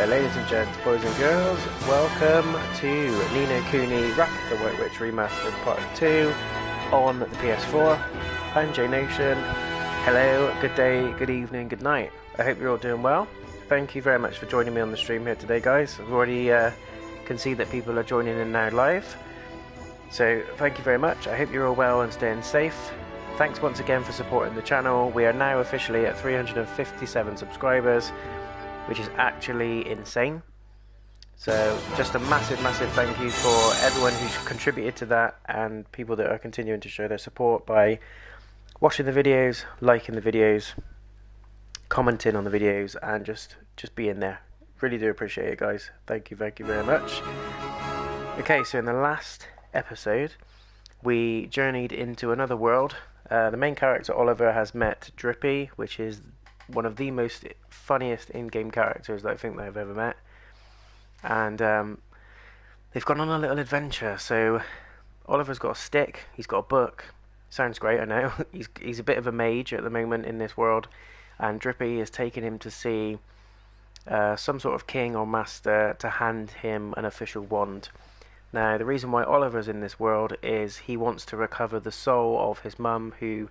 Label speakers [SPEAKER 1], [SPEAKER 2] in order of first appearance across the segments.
[SPEAKER 1] Hello ladies and gents, boys and girls, welcome to Nino Kuni the White Witch Remaster Part 2 on the PS4. I'm J Nation. Hello, good day, good evening, good night. I hope you're all doing well. Thank you very much for joining me on the stream here today, guys. I've already can see that people are joining in now live. So thank you very much. I hope you're all well and staying safe. Thanks once again for supporting the channel. We are now officially at 357 subscribers, which is actually insane. So just a massive thank you for everyone who's contributed to that and people that are continuing to show their support by watching the videos, liking the videos, commenting on the videos, and just being there. Really do appreciate it, guys. Thank you very much. Okay, so in the last episode we journeyed into another world. The main character Oliver has met Drippy, which is one of the most funniest in-game characters that I think that I've ever met, and they've gone on a little adventure. So Oliver's got a stick, he's got a book. Sounds great, I know. he's a bit of a mage at the moment in this world, and Drippy is taking him to see some sort of king or master to hand him an official wand. Now the reason why Oliver's in this world is he wants to recover the soul of his mum, who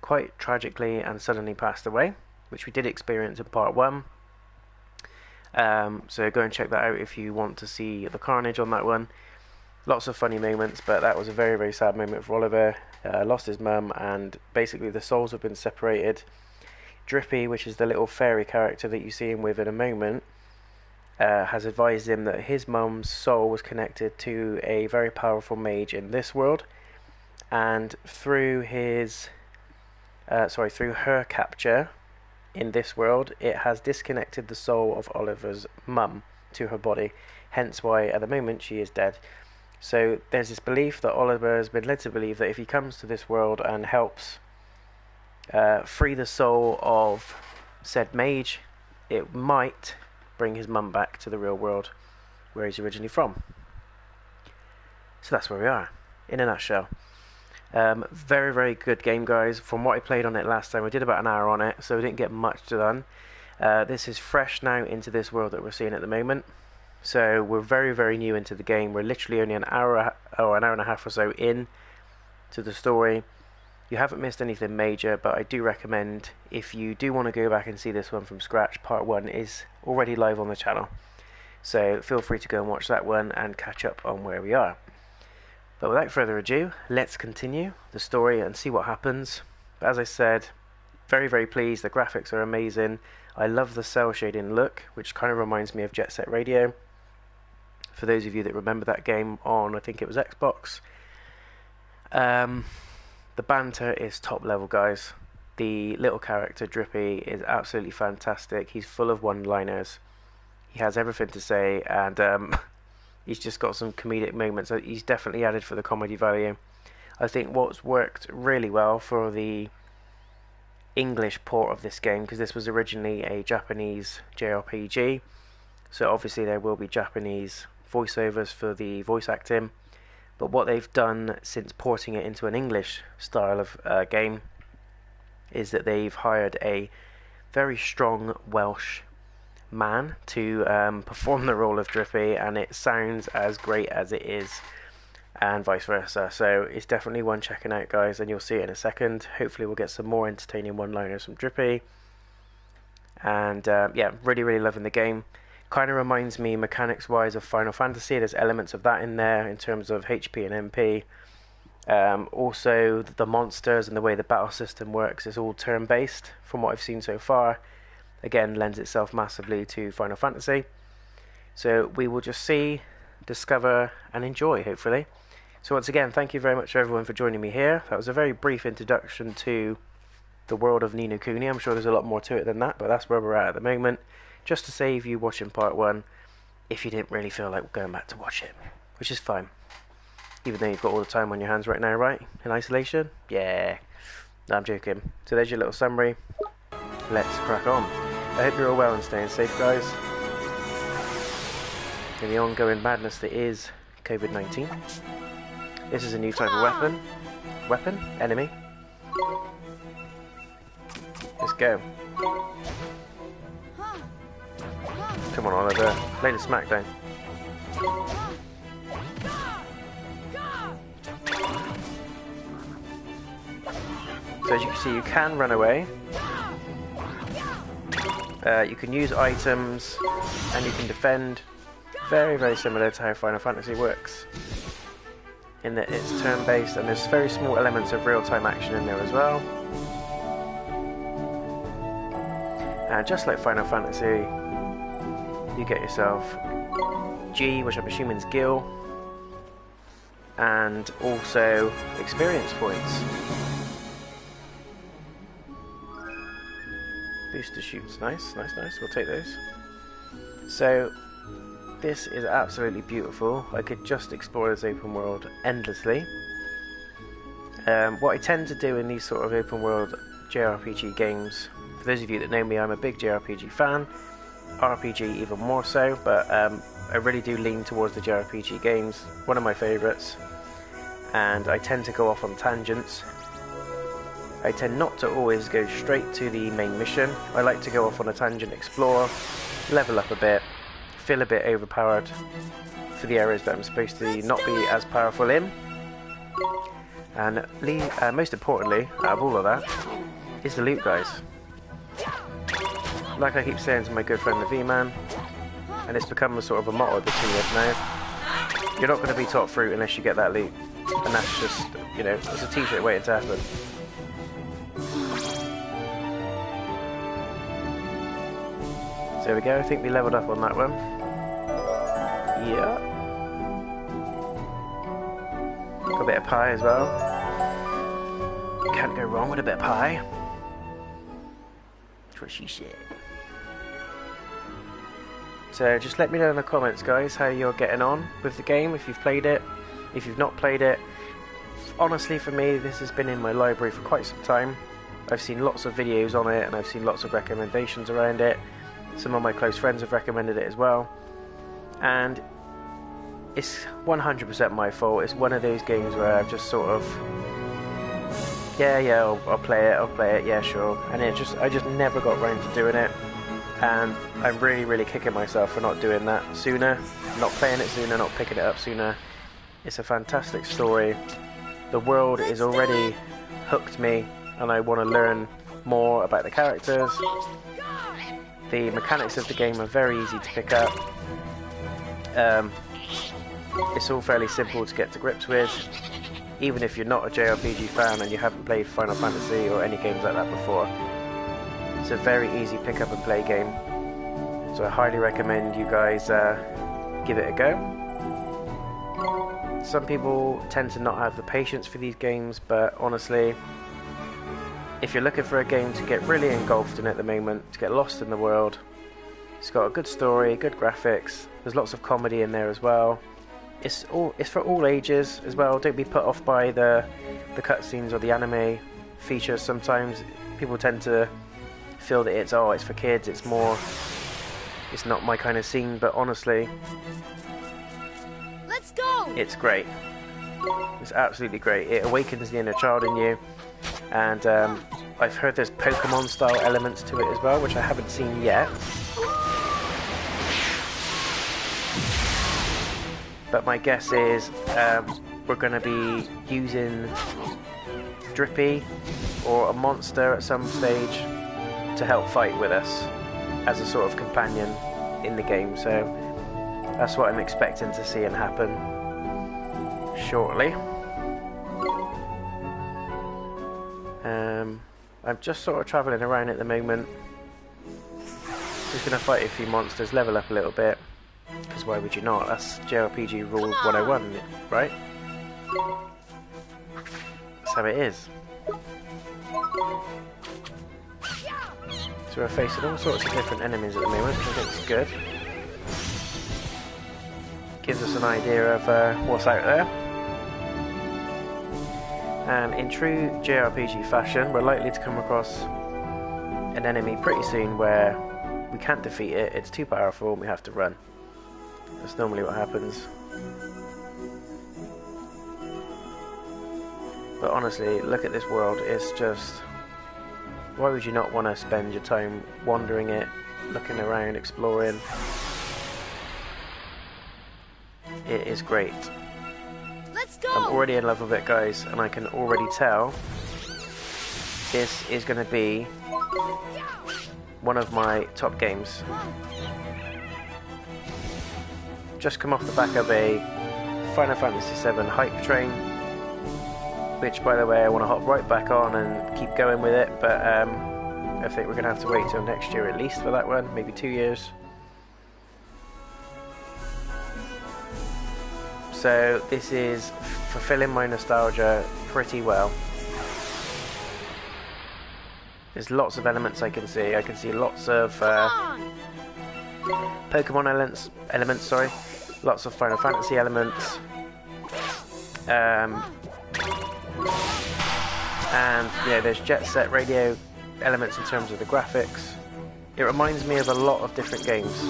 [SPEAKER 1] quite tragically and suddenly passed away, which we did experience in part 1. So go and check that out if you want to see the carnage on that one. Lots of funny moments, but that was a very sad moment for Oliver. Lost his mum, and basically the souls have been separated. Drippy, which is the little fairy character that you see him with in a moment, has advised him that his mum's soul was connected to a very powerful mage in this world, and through her capture in this world, it has disconnected the soul of Oliver's mum to her body, hence why at the moment she is dead. So there's this belief that Oliver has been led to believe that if he comes to this world and helps free the soul of said mage, it might bring his mum back to the real world where he's originally from. So that's where we are, in a nutshell. Very good game, guys. From what I played on it last time, I did about an hour on it, so we didn't get much done. This is fresh now into this world that we're seeing at the moment. So we're very new into the game. We're literally only an hour and a half or so in to the story. You haven't missed anything major, but I do recommend, if you do want to go back and see this one from scratch, part 1 is already live on the channel. So feel free to go and watch that one and catch up on where we are. But without further ado, let's continue the story and see what happens. But as I said, very pleased. The graphics are amazing. I love the cel shading look, which kind of reminds me of Jet Set Radio. For those of you that remember that game on, I think it was Xbox. The banter is top level, guys. The little character Drippy is absolutely fantastic. He's full of one-liners. He has everything to say, and he's just got some comedic moments. He's definitely added for the comedy value. I think what's worked really well for the English port of this game, because this was originally a Japanese JRPG, so obviously there will be Japanese voiceovers for the voice acting, but what they've done since porting it into an English style of game is that they've hired a very strong Welsh man to perform the role of Drippy, and it sounds as great as it is, and vice versa. So it's definitely one checking out, guys, and you'll see it in a second. Hopefully we'll get some more entertaining one-liners from Drippy, and yeah, really loving the game. Kind of reminds me mechanics wise of Final Fantasy. There's elements of that in there in terms of HP and MP. Also the monsters and the way the battle system works is all turn based from what I've seen so far. Again, lends itself massively to Final Fantasy. So we will just see, discover and enjoy, hopefully. So once again, thank you very much everyone for joining me here. That was a very brief introduction to the world of Nino Kuni. I'm sure there's a lot more to it than that, but that's where we're at the moment. Just to save you watching part 1 if you didn't really feel like going back to watch it, which is fine. Even though you've got all the time on your hands right now, right? In isolation? Yeah. No, I'm joking. So there's your little summary. Let's crack on. I hope you're all well and staying safe, guys, in the ongoing madness that is COVID-19. This is a new type of enemy. Let's go. Come on, Oliver. Lay the smackdown. So as you can see, you can run away. You can use items, and you can defend. Very, very similar to how Final Fantasy works. In that it's turn-based, and there's very small elements of real-time action in there as well. And just like Final Fantasy, you get yourself G, which I'm assuming is Gil, and also experience points. Booster shoots, nice, nice, nice. We'll take those. So this is absolutely beautiful. I could just explore this open world endlessly. What I tend to do in these sort of open world JRPG games, for those of you that know me, I'm a big JRPG fan, RPG even more so, but I really do lean towards the JRPG games, one of my favourites, and I tend to go off on tangents. I tend not to always go straight to the main mission. I like to go off on a tangent, explore, level up a bit, feel a bit overpowered for the areas that I'm supposed to not be as powerful in. And most importantly, out of all of that, is the loot, guys. Like I keep saying to my good friend the V-Man, and it's become a sort of a motto between us now, you're not going to be top fruit unless you get that loot. And that's just, you know, it's a t-shirt waiting to happen. So there we go, I think we leveled up on that one. Yeah. Got a bit of pie as well. Can't go wrong with a bit of pie. That's what she said. So just let me know in the comments, guys, how you're getting on with the game, if you've played it, if you've not played it. Honestly, for me, this has been in my library for quite some time. I've seen lots of videos on it, and I've seen lots of recommendations around it. Some of my close friends have recommended it as well. And it's 100% my fault. It's one of those games where I've just sort of, yeah, I'll play it, yeah, sure. And I just never got round to doing it. And I'm really, really kicking myself for not doing that sooner, not playing it sooner, not picking it up sooner. It's a fantastic story. The world is already hooked me, and I want to learn more about the characters. The mechanics of the game are very easy to pick up. It's all fairly simple to get to grips with. Even if you're not a JRPG fan and you haven't played Final Fantasy or any games like that before, it's a very easy pick up and play game. So I highly recommend you guys give it a go. Some people tend to not have the patience for these games, but honestly, if you're looking for a game to get really engulfed in at the moment, to get lost in the world, it's got a good story, good graphics, there's lots of comedy in there as well. It's for all ages as well. Don't be put off by the cutscenes or the anime features. Sometimes people tend to feel that it's for kids, it's not my kind of scene, but honestly,
[SPEAKER 2] let's go!
[SPEAKER 1] It's great. It's absolutely great. It awakens the inner child in you, and I've heard there's Pokemon style elements to it as well, which I haven't seen yet. But my guess is we're going to be using Drippy or a monster at some stage to help fight with us as a sort of companion in the game. So that's what I'm expecting to see and happen shortly. I'm just sort of travelling around at the moment. Just going to fight a few monsters, level up a little bit. Because why would you not? That's JRPG Rule 101, right? That's how it is. So we're facing all sorts of different enemies at the moment, which I think is good. Gives us an idea of what's out there. And in true JRPG fashion, we're likely to come across an enemy pretty soon where we can't defeat it, it's too powerful, and we have to run. That's normally what happens. But honestly, look at this world, it's just... Why would you not want to spend your time wandering it, looking around, exploring. It is great.
[SPEAKER 2] Let's go.
[SPEAKER 1] I'm already in love with it, guys, and I can already tell this is going to be one of my top games. Just come off the back of a Final Fantasy VII hype train, which, by the way, I want to hop right back on and keep going with it, but I think we're going to have to wait till next year at least for that one, maybe 2 years. So this is fulfilling my nostalgia pretty well. There's lots of elements I can see. I can see lots of Pokemon elements, sorry. Lots of Final Fantasy elements. And yeah, there's Jet Set Radio elements in terms of the graphics. It reminds me of a lot of different games,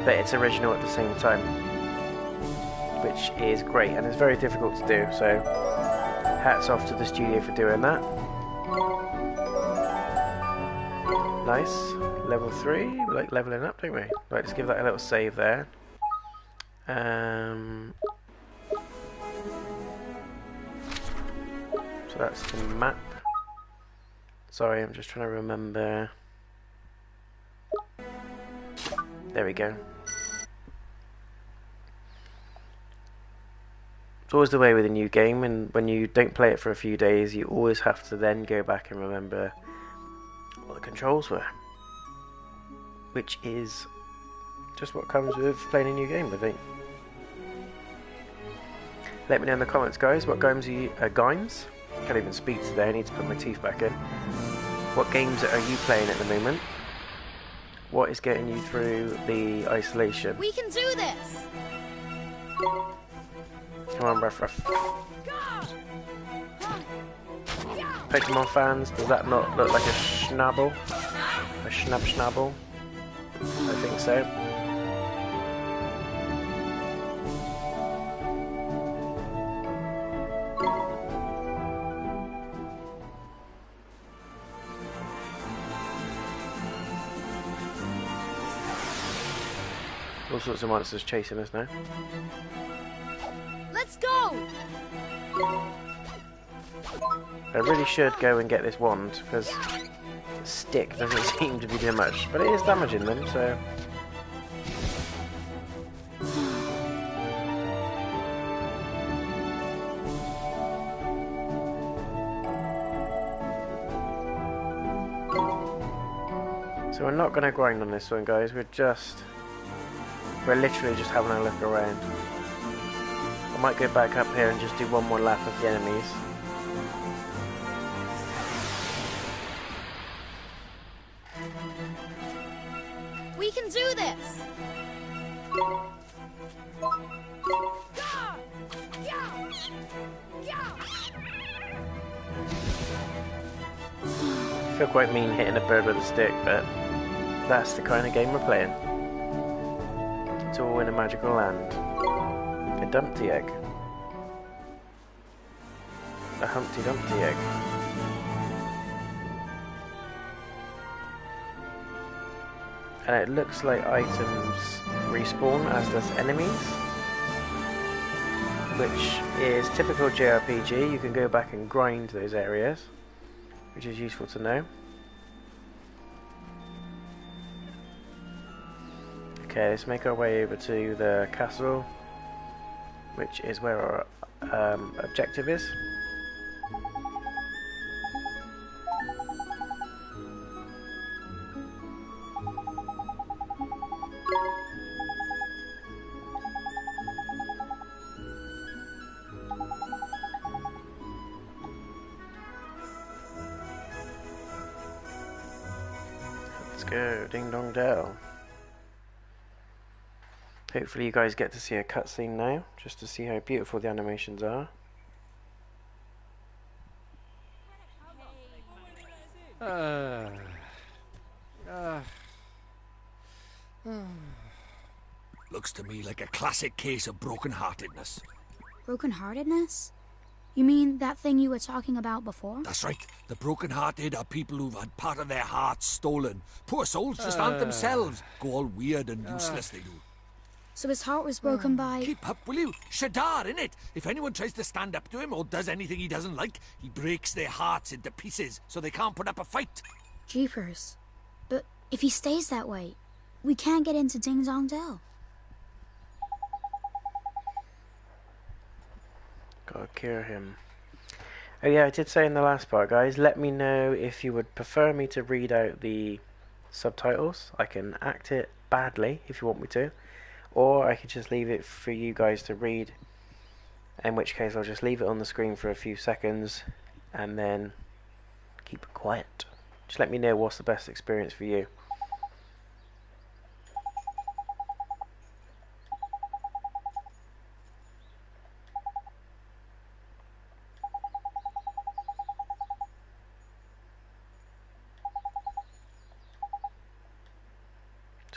[SPEAKER 1] but it's original at the same time, which is great, and it's very difficult to do, so hats off to the studio for doing that. Nice. Level 3, we like leveling up, don't we? Right, let's give that a little save there. So that's the map. Sorry, I'm just trying to remember. There we go. It's always the way with a new game, and when you don't play it for a few days, you always have to then go back and remember what the controls were. Which is just what comes with playing a new game, I think. Let me know in the comments, guys, what games are you... games? Can't even speak today, I need to put my teeth back in. What games are you playing at the moment? What is getting you through the isolation?
[SPEAKER 2] We can do this!
[SPEAKER 1] Come on, Ruff. Pokemon fans, does that not look like a Schnabel? A Schnabel? I think so. All sorts of monsters chasing us now.
[SPEAKER 2] Let's go!
[SPEAKER 1] I really should go and get this wand, because the stick doesn't seem to be doing much, but it is damaging them, so... So we're not going to grind on this one, guys, we're literally just having a look around. I might go back up here and just do one more lap of the enemies.
[SPEAKER 2] We can do this!
[SPEAKER 1] I feel quite mean hitting a bird with a stick, but that's the kind of game we're playing. It's all in a magical land. A Dumpty egg. A Humpty Dumpty egg. And it looks like items respawn, as does enemies, which is typical JRPG. You can go back and grind those areas, which is useful to know. Okay, let's make our way over to the castle, which is where our objective is. Let's go, Ding Dong Dell. Hopefully you guys get to see a cutscene now, just to see how beautiful the animations are.
[SPEAKER 3] Looks to me like a classic case of broken-heartedness.
[SPEAKER 2] Broken-heartedness? You mean that thing you were talking about before?
[SPEAKER 3] That's right. The broken-hearted are people who've had part of their hearts stolen. Poor souls just aren't themselves. Go all weird and useless, they do.
[SPEAKER 2] So his heart was broken by...
[SPEAKER 3] Keep up, will you? Shadar, innit? If anyone tries to stand up to him or does anything he doesn't like, he breaks their hearts into pieces so they can't put up a fight.
[SPEAKER 2] Jeepers. But if he stays that way, we can't get into Ding Dong Dell.
[SPEAKER 1] Gotta cure him. Oh yeah, I did say in the last part, guys, let me know if you would prefer me to read out the subtitles. I can act it badly if you want me to, or I could just leave it for you guys to read, in which case I'll just leave it on the screen for a few seconds and then keep it quiet. Just let me know what's the best experience for you.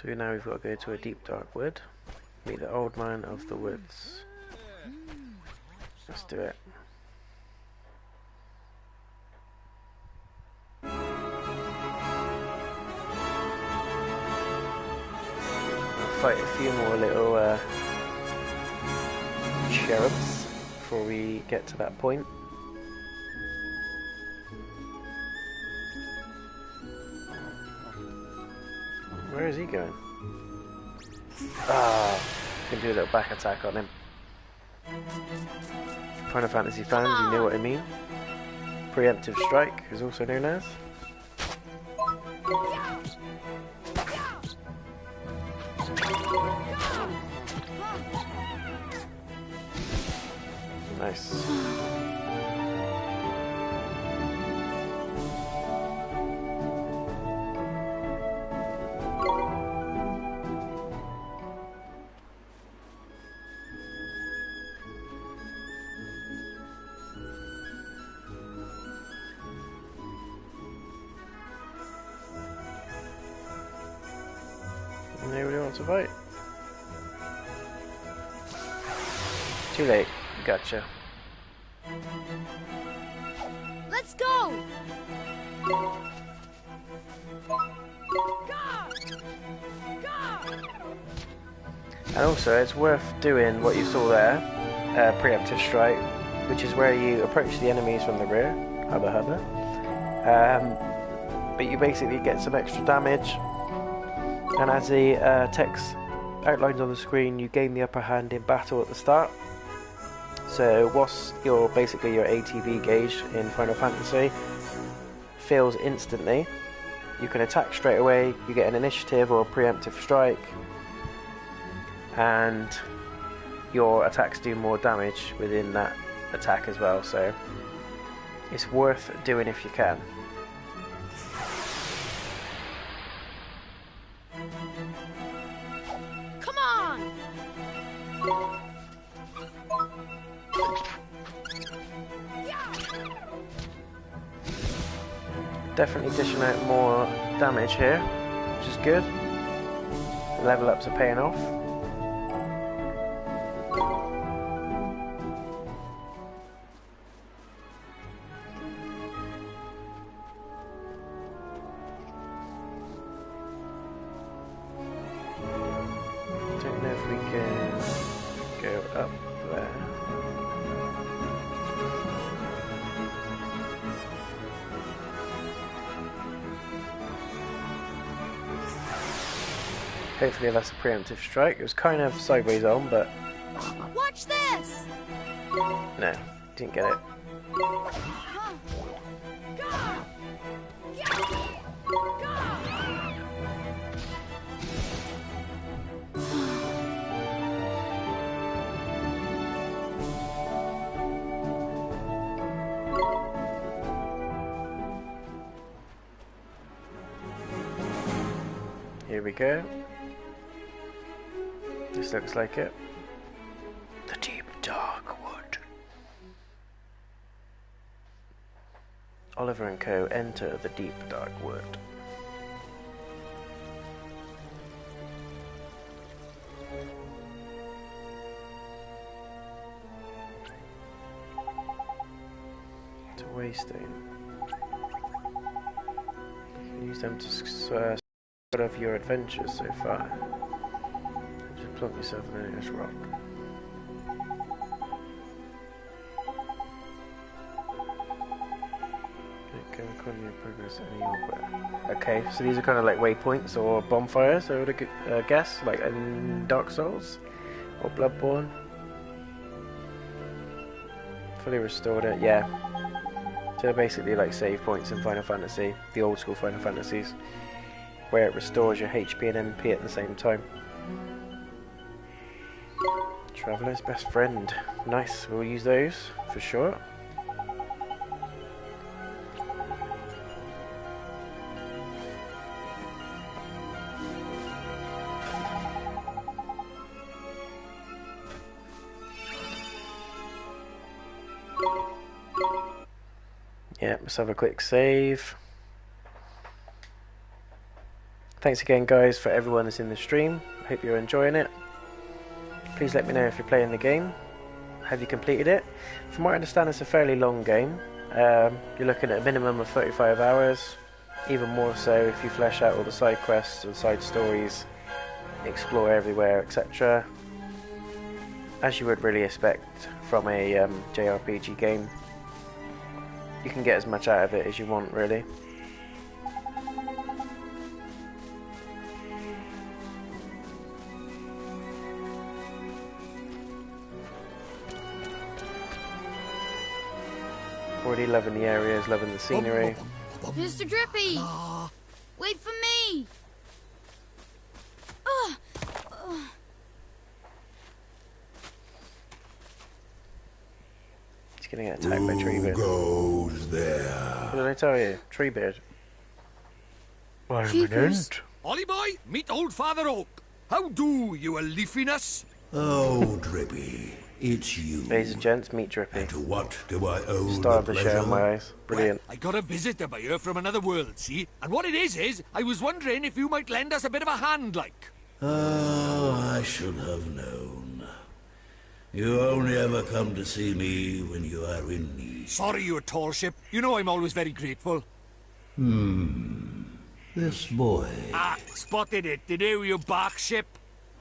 [SPEAKER 1] So now we've got to go to a deep dark wood, meet the old man of the woods. Let's do it. I'll fight a few more little cherubs before we get to that point. Where is he going? Ah, can do a little back attack on him. Final Fantasy fans, you know what I mean. Preemptive strike is also known as. Nice. Anybody want to fight? Too late. Gotcha.
[SPEAKER 2] Let's go!
[SPEAKER 1] And also, it's worth doing what you saw there, preemptive strike, which is where you approach the enemies from the rear, hubba hubba. But you basically get some extra damage. And as the text outlines on the screen, you gain the upper hand in battle at the start. So what's basically your ATB gauge in Final Fantasy fills instantly. You can attack straight away, you get an initiative or a preemptive strike, and your attacks do more damage within that attack as well, so it's worth doing if you can.
[SPEAKER 2] Come on!
[SPEAKER 1] Definitely dishing out more damage here, which is good. The level ups are paying off. Don't know if we can go up there. Hopefully that's a preemptive strike. It was kind of sideways on, but
[SPEAKER 2] Watch this!
[SPEAKER 1] no, didn't get it. Here we go. This looks like it. The deep dark wood. Oliver and Co. enter the deep dark wood. Greystone. Use them to sort of your adventures so far. Just plunk yourself in the nearest rock. Okay, recording your progress in your okay, so these are kind of like waypoints or bonfires, I would guess, like in Dark Souls or Bloodborne. Fully restored it, yeah. So they're basically like save points in Final Fantasy, the old school Final Fantasies, where it restores your HP and MP at the same time. Traveller's best friend. Nice, we'll use those for sure. Yeah, let's have a quick save. Thanks again, guys, for everyone that's in the stream. I hope you're enjoying it. Please let me know if you're playing the game. Have you completed it? From what I understand, it's a fairly long game. You're looking at a minimum of 35 hours, even more so if you flesh out all the side quests and side stories, explore everywhere, etc. As you would really expect from a JRPG game. You can get as much out of it as you want, really. Already loving the areas, loving the scenery.
[SPEAKER 2] Mr. Drippy! Wait for me!
[SPEAKER 1] He's gonna get attacked by Treebeard.
[SPEAKER 4] Who goes there?
[SPEAKER 1] What did I tell you? Treebeard.
[SPEAKER 2] Jeepers.
[SPEAKER 3] Ollie boy, meet old Father Oak. How do, you a leafiness?
[SPEAKER 4] Oh, Drippy, it's you.
[SPEAKER 1] Ladies and gents, meet Drippy.
[SPEAKER 4] And to what do I owe
[SPEAKER 1] Star of
[SPEAKER 4] the
[SPEAKER 1] the show
[SPEAKER 4] pleasure?
[SPEAKER 1] in my eyes. Brilliant.
[SPEAKER 3] Well, I got a visitor by here from another world, see? And what it is I was wondering if you might lend us a bit of a hand, like.
[SPEAKER 4] Oh, I should have known. You only ever come to see me when you are in need.
[SPEAKER 3] Sorry, you tall ship. You know I'm always very grateful.
[SPEAKER 4] This boy.
[SPEAKER 3] Ah, spotted it. Did you bark ship?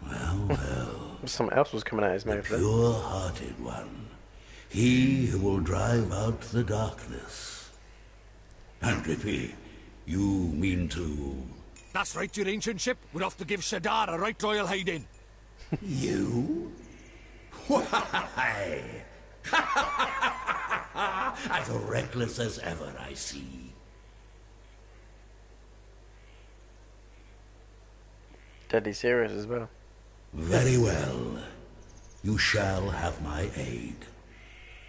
[SPEAKER 4] Well,
[SPEAKER 1] Something else was coming out his
[SPEAKER 4] the
[SPEAKER 1] mouth then.
[SPEAKER 4] pure-hearted one. He who will drive out the darkness. And Drippy, you mean to...
[SPEAKER 3] That's right, your ancient ship. We're off to give Shadar a right royal hiding.
[SPEAKER 4] You? Why? As reckless as ever, I see.
[SPEAKER 1] Deadly serious as well.
[SPEAKER 4] Very well. You shall have my aid.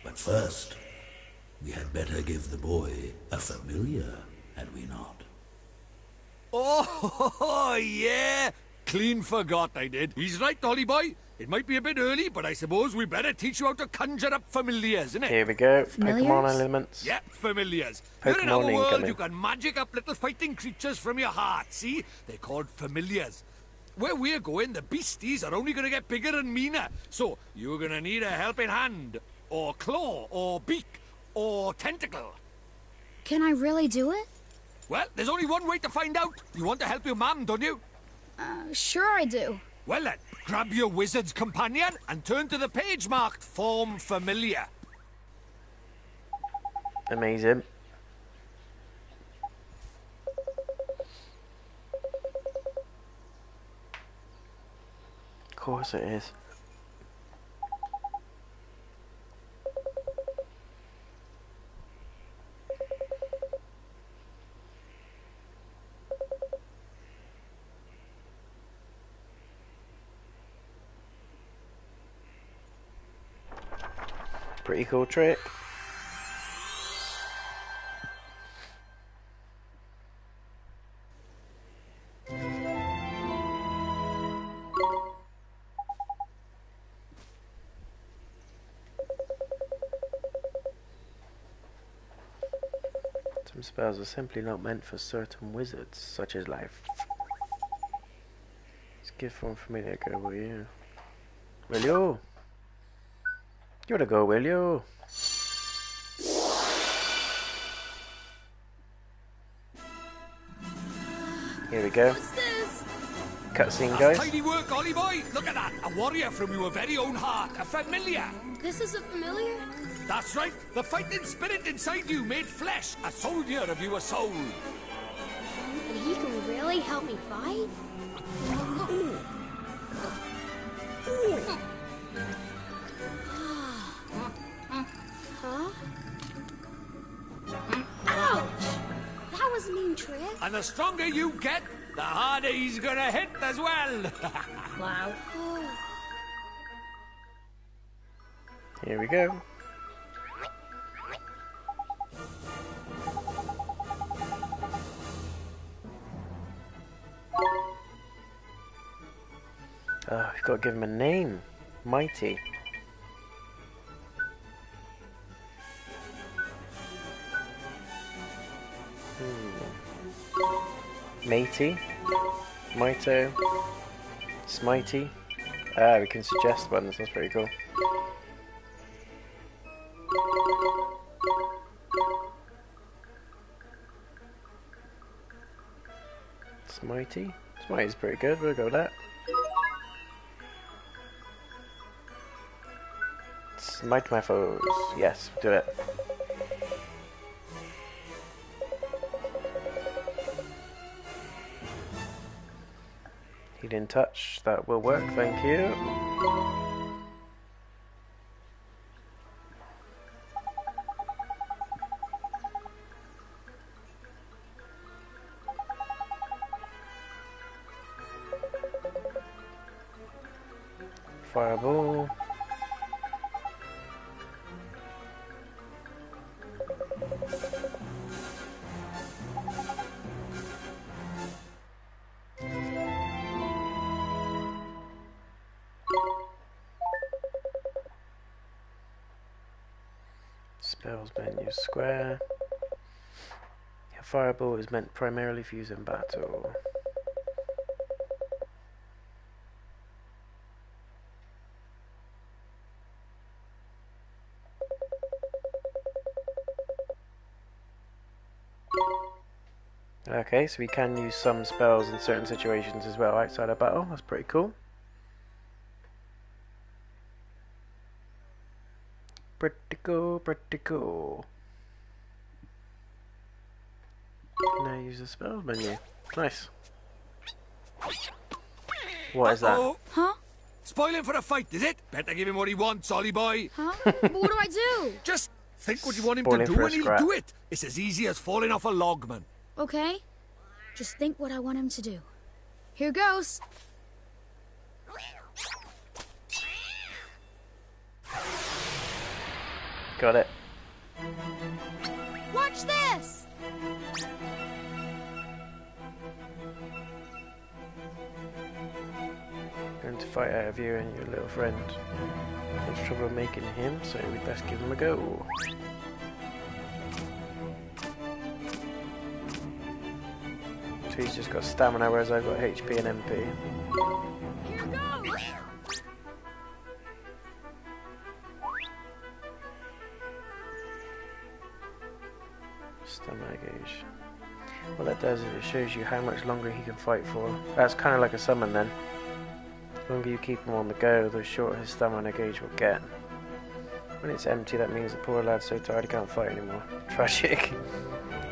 [SPEAKER 4] But first, we had better give the boy a familiar, had we not?
[SPEAKER 3] Oh, yeah. Clean forgot I did. He's right, Ollie boy. It might be a bit early, but I suppose we better teach you how to conjure up familiars, innit?
[SPEAKER 1] Here we go.
[SPEAKER 2] Familiars?
[SPEAKER 1] Pokemon elements.
[SPEAKER 3] Yeah, familiars. You're in
[SPEAKER 1] Pokemon
[SPEAKER 3] our world,
[SPEAKER 1] incoming.
[SPEAKER 3] you can magic up little fighting creatures from your heart, see? They're called familiars. Where we're going, the beasties are only going to get bigger and meaner. So, you're going to need a helping hand, or claw, or beak, or tentacle.
[SPEAKER 2] Can I really do it?
[SPEAKER 3] Well, there's only one way to find out. You want to help your mum, don't you?
[SPEAKER 2] Sure I do.
[SPEAKER 3] Well then, grab your wizard's companion and turn to the page marked Form Familiar.
[SPEAKER 1] Amazing. Of course it is. Pretty cool trick. Some spells are simply not meant for certain wizards, such as life. Let's give one familiar go, will you? Will you? Give it a go, will you? Here we go.
[SPEAKER 2] What's this?
[SPEAKER 1] Cutscene,
[SPEAKER 3] That's
[SPEAKER 1] guys.
[SPEAKER 3] tidy work, Ollie boy. Look at that. A warrior from your very own heart. A familiar.
[SPEAKER 2] This is a familiar?
[SPEAKER 3] That's right. The fighting spirit inside you made flesh. A soldier of your soul.
[SPEAKER 2] And he can really help me fight? Huh? Ouch! That was a mean trick.
[SPEAKER 3] And the stronger you get, the harder he's gonna hit as well.
[SPEAKER 2] Wow. Oh.
[SPEAKER 1] Here we go. Oh, we've got to give him a name. Mighty. Matey. Mito. Smitey. Ah, we can suggest ones, that's pretty cool. Smitey? Smitey's pretty good, we'll go with that. Smite my foes. Yes, do it. Healing touch, that will work, thank you. Fireball. Spells menu square. Yeah, fireball is meant primarily for use in battle. Okay, so we can use some spells in certain situations as well outside of battle. That's pretty cool. Pretty cool, pretty cool. Now use the spells menu. Nice. What is that?
[SPEAKER 3] Uh-oh.
[SPEAKER 2] Huh?
[SPEAKER 3] Spoiling for a fight, is it? Better give him what he wants, Ollie boy.
[SPEAKER 2] Huh? But what do I do?
[SPEAKER 3] Just think what you want him
[SPEAKER 1] Spoiling
[SPEAKER 3] to
[SPEAKER 1] for
[SPEAKER 3] do
[SPEAKER 1] a
[SPEAKER 3] and he'll
[SPEAKER 1] scrap.
[SPEAKER 3] do it. It's as easy as falling off a log, man.
[SPEAKER 2] Okay. Just think what I want him to do. Here goes.
[SPEAKER 1] Got it.
[SPEAKER 2] Watch this!
[SPEAKER 1] Going to fight out of you and your little friend. There's trouble making him, so we best give him a go. So he's just got stamina, whereas I've got HP and MP.
[SPEAKER 2] Here goes!
[SPEAKER 1] Stamina gauge. What that does is it shows you how much longer he can fight for. That's kind of like a summon then. The longer you keep him on the go, the shorter his stamina gauge will get. When it's empty, that means the poor lad's so tired he can't fight anymore. Tragic.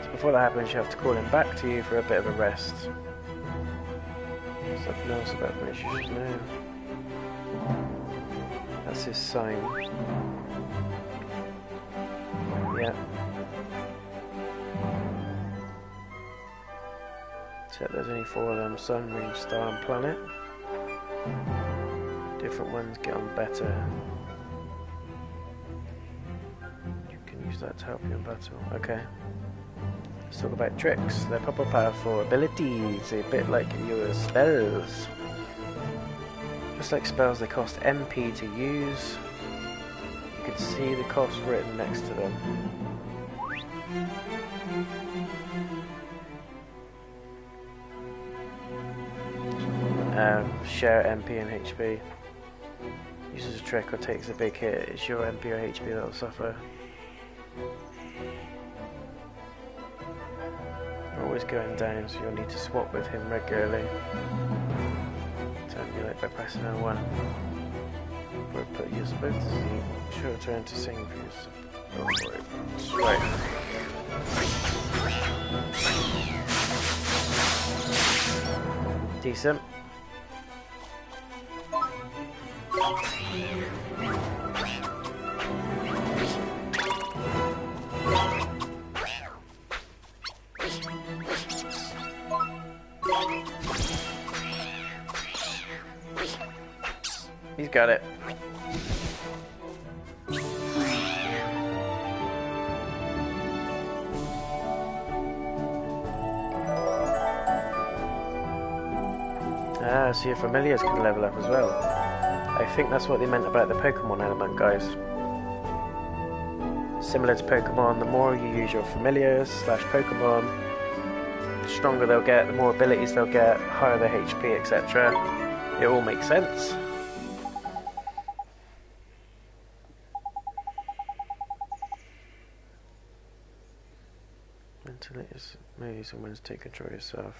[SPEAKER 1] So before that happens, you have to call him back to you for a bit of a rest. Something else about me you should know. That's his sign. Yeah. Except there's only 4 of them: sun, moon, star and planet. Different ones get on better. You can use that to help you in battle. Okay. Let's talk about tricks. They're proper powerful abilities, a bit like your spells. Just like spells, they cost MP to use. You can see the cost written next to them. Share MP and HP. Uses a trick or takes a big hit. It's your MP or HP that will suffer. is going down, so you'll need to swap with him regularly. Tabulate by pressing L1. But you're supposed to see sure turn to sing for yourself. Right. Decent. He's got it. Ah, so your familiars can level up as well. I think that's what they meant about the Pokemon element, guys. Similar to Pokemon, the more you use your familiars / Pokemon, the stronger they'll get, the more abilities they'll get, higher their HP, etc. It all makes sense. Maybe someone's take control of yourself.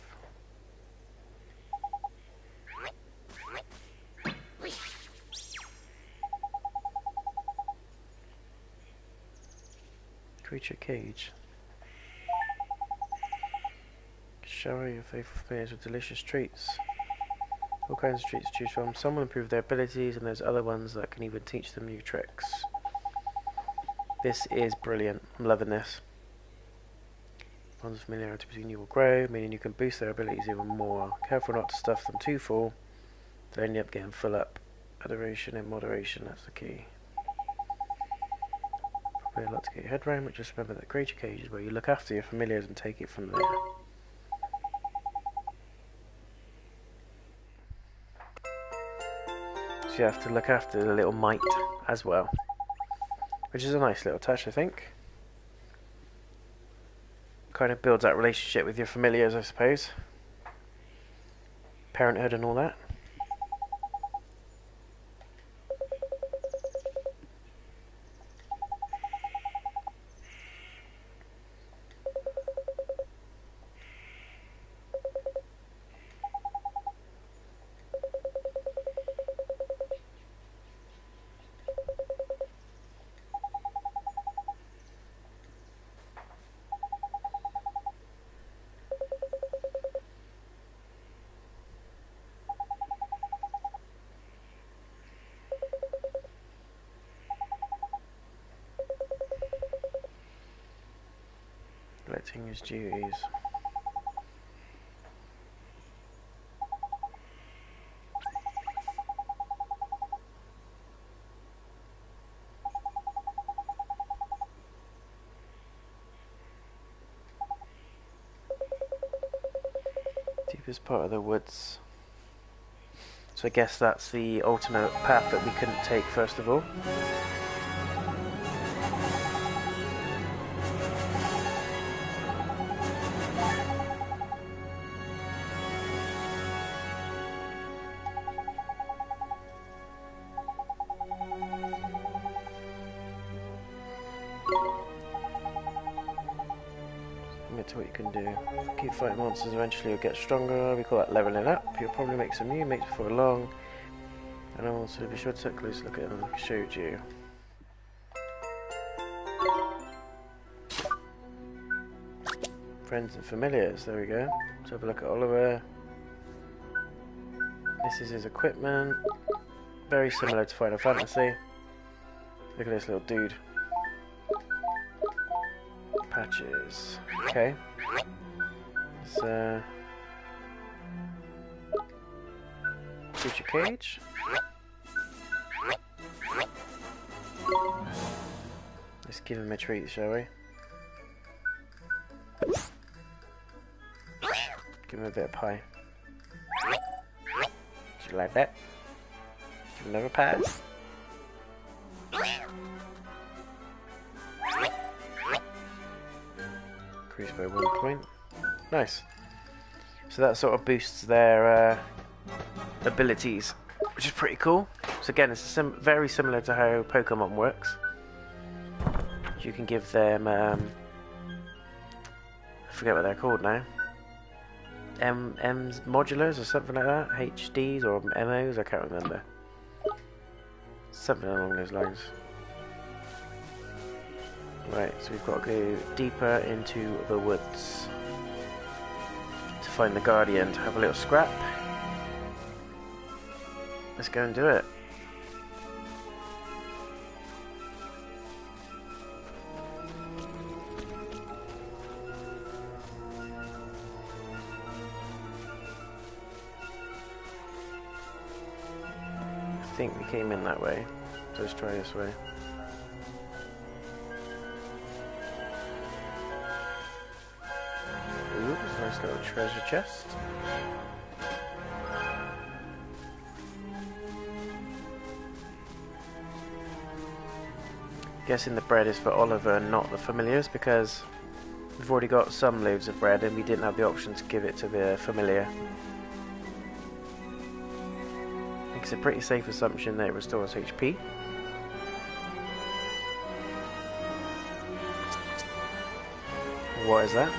[SPEAKER 1] Creature cage. Shower your faithful familiars with delicious treats. All kinds of treats to choose from. Some will improve their abilities, and there's other ones that can even teach them new tricks. This is brilliant. I'm loving this. Bonds of familiarity between you will grow, meaning you can boost their abilities even more. Careful not to stuff them too full. They'll end up getting full up. Adoration in moderation, that's the key. Probably a lot to get your head around, but just remember that creature cage is where you look after your familiars and take it from there. So you have to look after the little mite as well. Which is a nice little touch, I think. Kind of builds that relationship with your familiars, I suppose. Parenthood and all that. Collecting his duties. Deepest part of the woods. So I guess that's the alternate path that we couldn't take first of all. To what you can do. Keep fighting monsters, eventually you'll get stronger. We call that leveling up. You'll probably make some new mates before long. And also be sure to take a close look at them like I showed you. Friends and familiars, there we go. Let's have a look at Oliver. This is his equipment. Very similar to Final Fantasy. Look at this little dude. Patches. Okay. It's creature cage. Let's give him a treat, shall we? Give him a bit of pie. Do you like that? Give him another pie. Increased by 1 point. Nice. So that sort of boosts their abilities, which is pretty cool. So again, it's very similar to how Pokemon works. You can give them, I forget what they're called now. M's modulars or something like that, HDs or MOs, I can't remember. Something along those lines. Right, so we've got to go deeper into the woods to find the Guardian, to have a little scrap. Let's go and do it. I think we came in that way, so let's try this way. Ooh, nice little treasure chest. Guessing the bread is for Oliver and not the familiars, because we've already got some loaves of bread and we didn't have the option to give it to the familiar. I think it's a pretty safe assumption that it restores HP. What is that?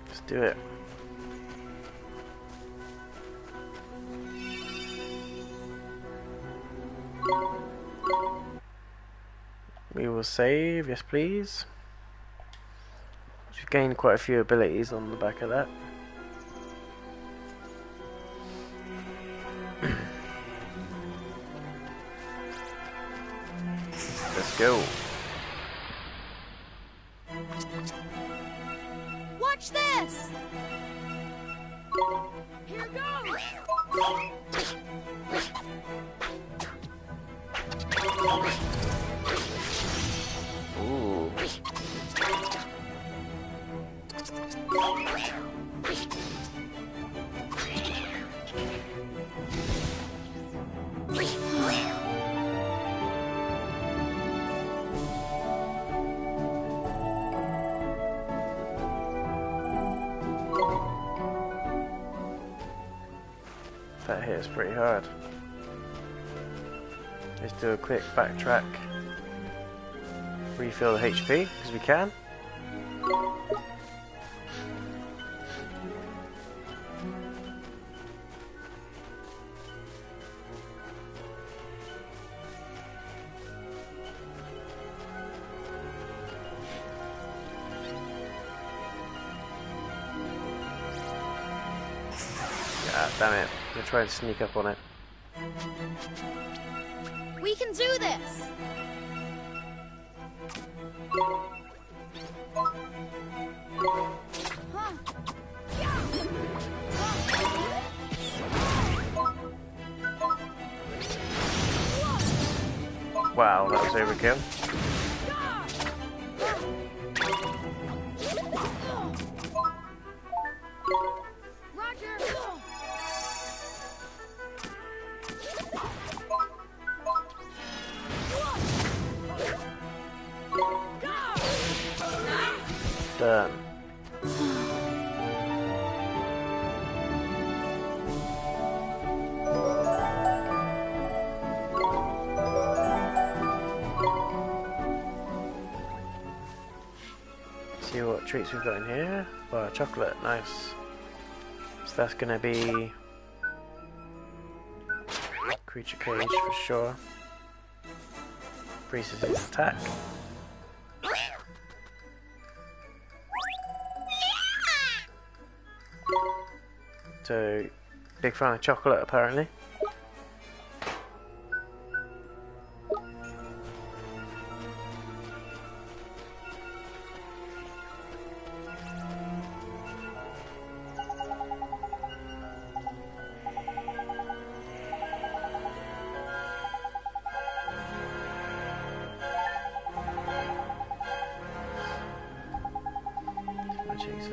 [SPEAKER 1] Let's do it. We will save, yes please. We've gained quite a few abilities on the back of that. Let's go.
[SPEAKER 2] Watch this! Here goes!
[SPEAKER 1] Ooh. That hit us pretty hard. Let's do a quick backtrack. Refill the HP, because we can. Ah, damn it. I'm gonna try and sneak up on it.
[SPEAKER 2] We can do this! Huh.
[SPEAKER 1] Wow, that was overkill. Done. See what treats we've got in here. Bar of chocolate, nice. So that's gonna be creature cage for sure. Increases its attack. So, big fan of chocolate apparently.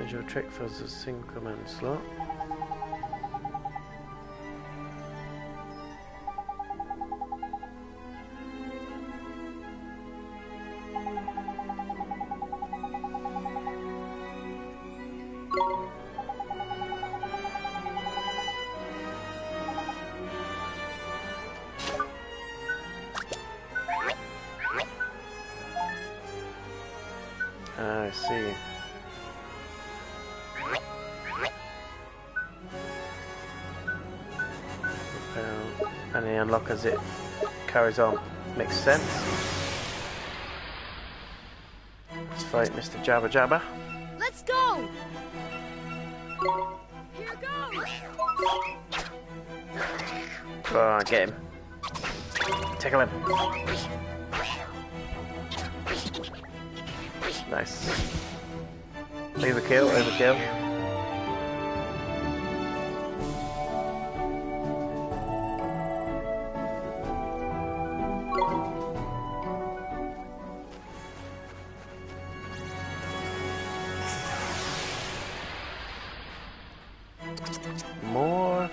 [SPEAKER 1] Change your trick for the single command slot. I see. And they unlock as it carries on. Makes sense. Let's fight Mr. Jabba Jabba.
[SPEAKER 2] Let's go! Here goes!
[SPEAKER 1] Go on, get him. Tickle him. Nice. Overkill, overkill. More.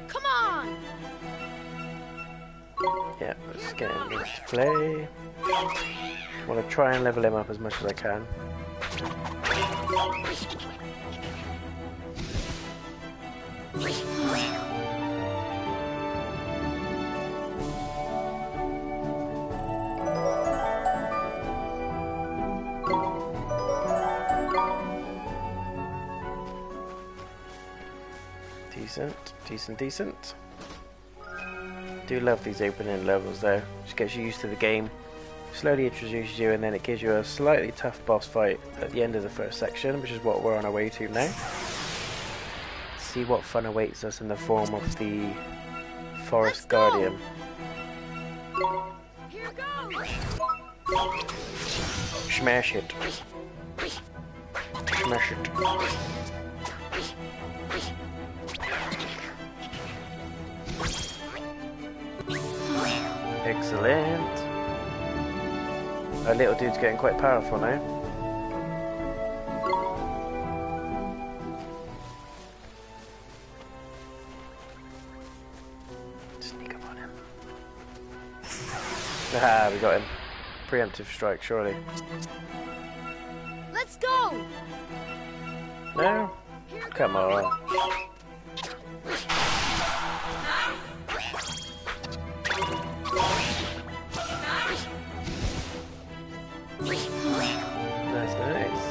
[SPEAKER 2] Come on!
[SPEAKER 1] Yeah, let's get him into play. I want to try and level him up as much as I can. Decent. Do love these opening levels though. Just gets you used to the game, slowly introduces you, and then it gives you a slightly tough boss fight at the end of the first section, which is what we're on our way to now. See what fun awaits us in the form of the Forest Guardian.
[SPEAKER 2] Here goes!
[SPEAKER 1] Smash it. Smash it. Excellent. Our little dude's getting quite powerful now. Sneak up on him. Ah, we got him. Preemptive strike, surely.
[SPEAKER 2] Let's go!
[SPEAKER 1] No? Come on. Nice.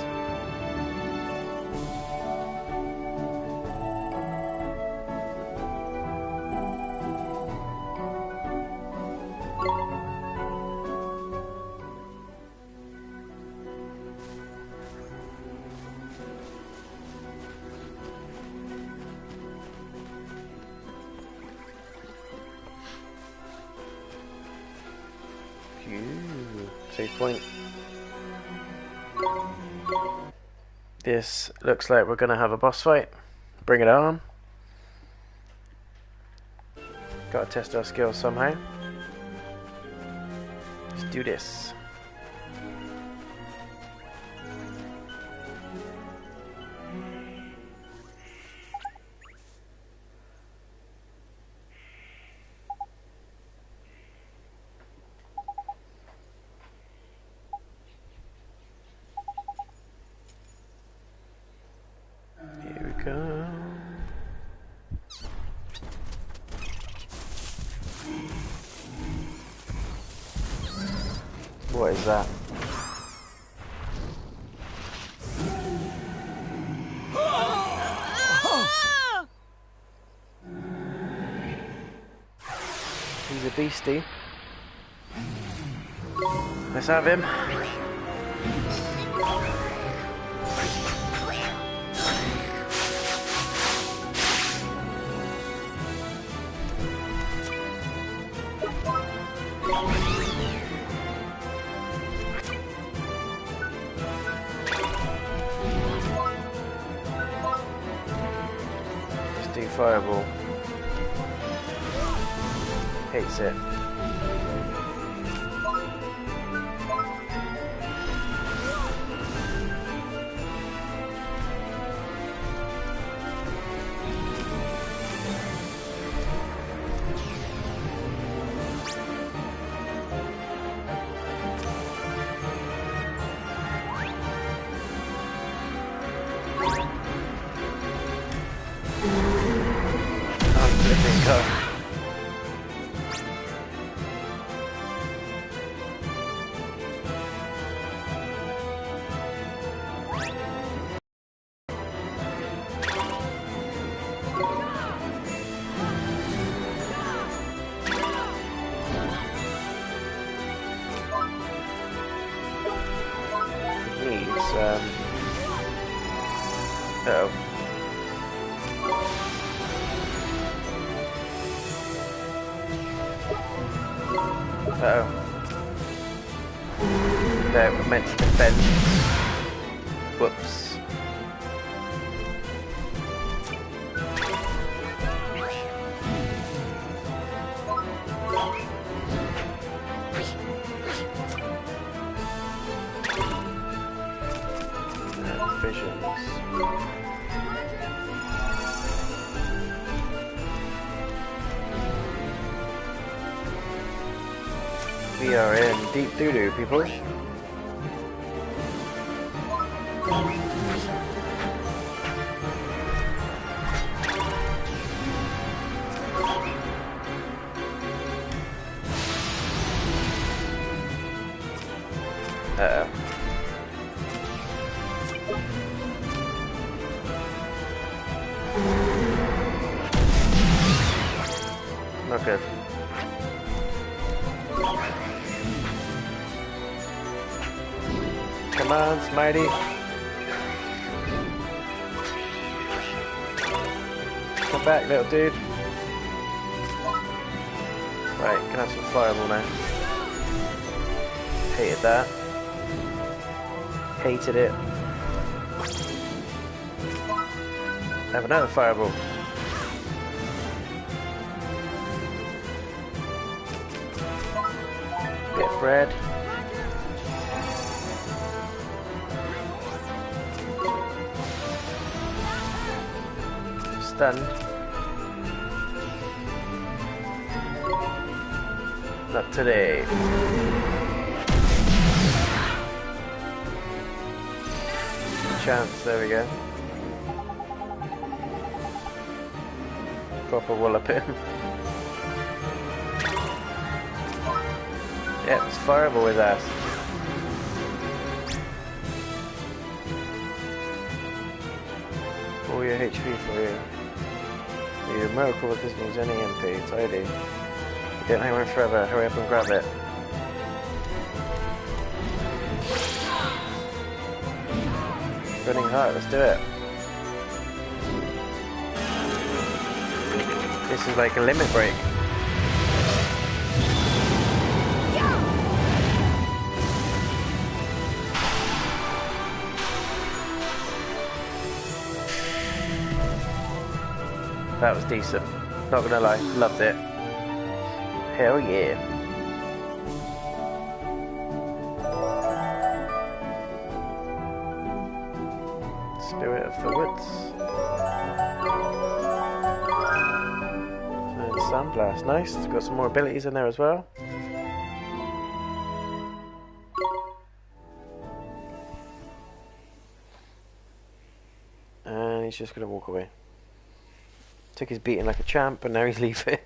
[SPEAKER 1] Save point. This looks like we're gonna have a boss fight. Bring it on. Gotta test our skills somehow. Let's do this. Here we go. What is that? He's a beastie. Let's have him. Let's do fireball. Hates it. I'm flipping go. Uh-oh. Uh-oh. No, we're meant to defend. Whoops. Visions. We are in deep doo-doo, people. Uh-oh. Not good. Come on, Smitey. Come back, little dude. Right, can have some fireball now. Hated that. Hated it. Have another fireball. Bit of bread. Stunned. Not today. Chance, there we go. Proper wallop him. Yep, it's fireball his ass. All your HP for you. You miracle with this means any MP, tidy. You don't hang around forever, hurry up and grab it. Running hard, let's do it. This is like a limit break. That was decent. Not gonna lie, loved it. Hell yeah. Spirit of the Woods. And Sandblast, nice. Got some more abilities in there as well. And he's just gonna walk away. Took his beating like a champ, and now he's leaving.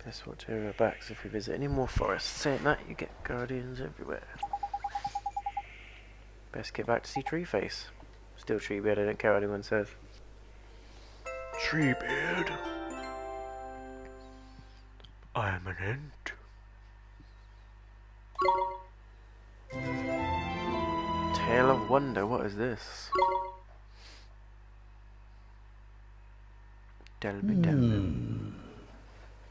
[SPEAKER 1] Best watch over our backs if we visit any more forests. Saying that, you get guardians everywhere. Best get back to see Treeface. Still Treebeard, I don't care what anyone says. Treebeard. I am an ant. Tale of Wonder, what is this? Tell me, tell me.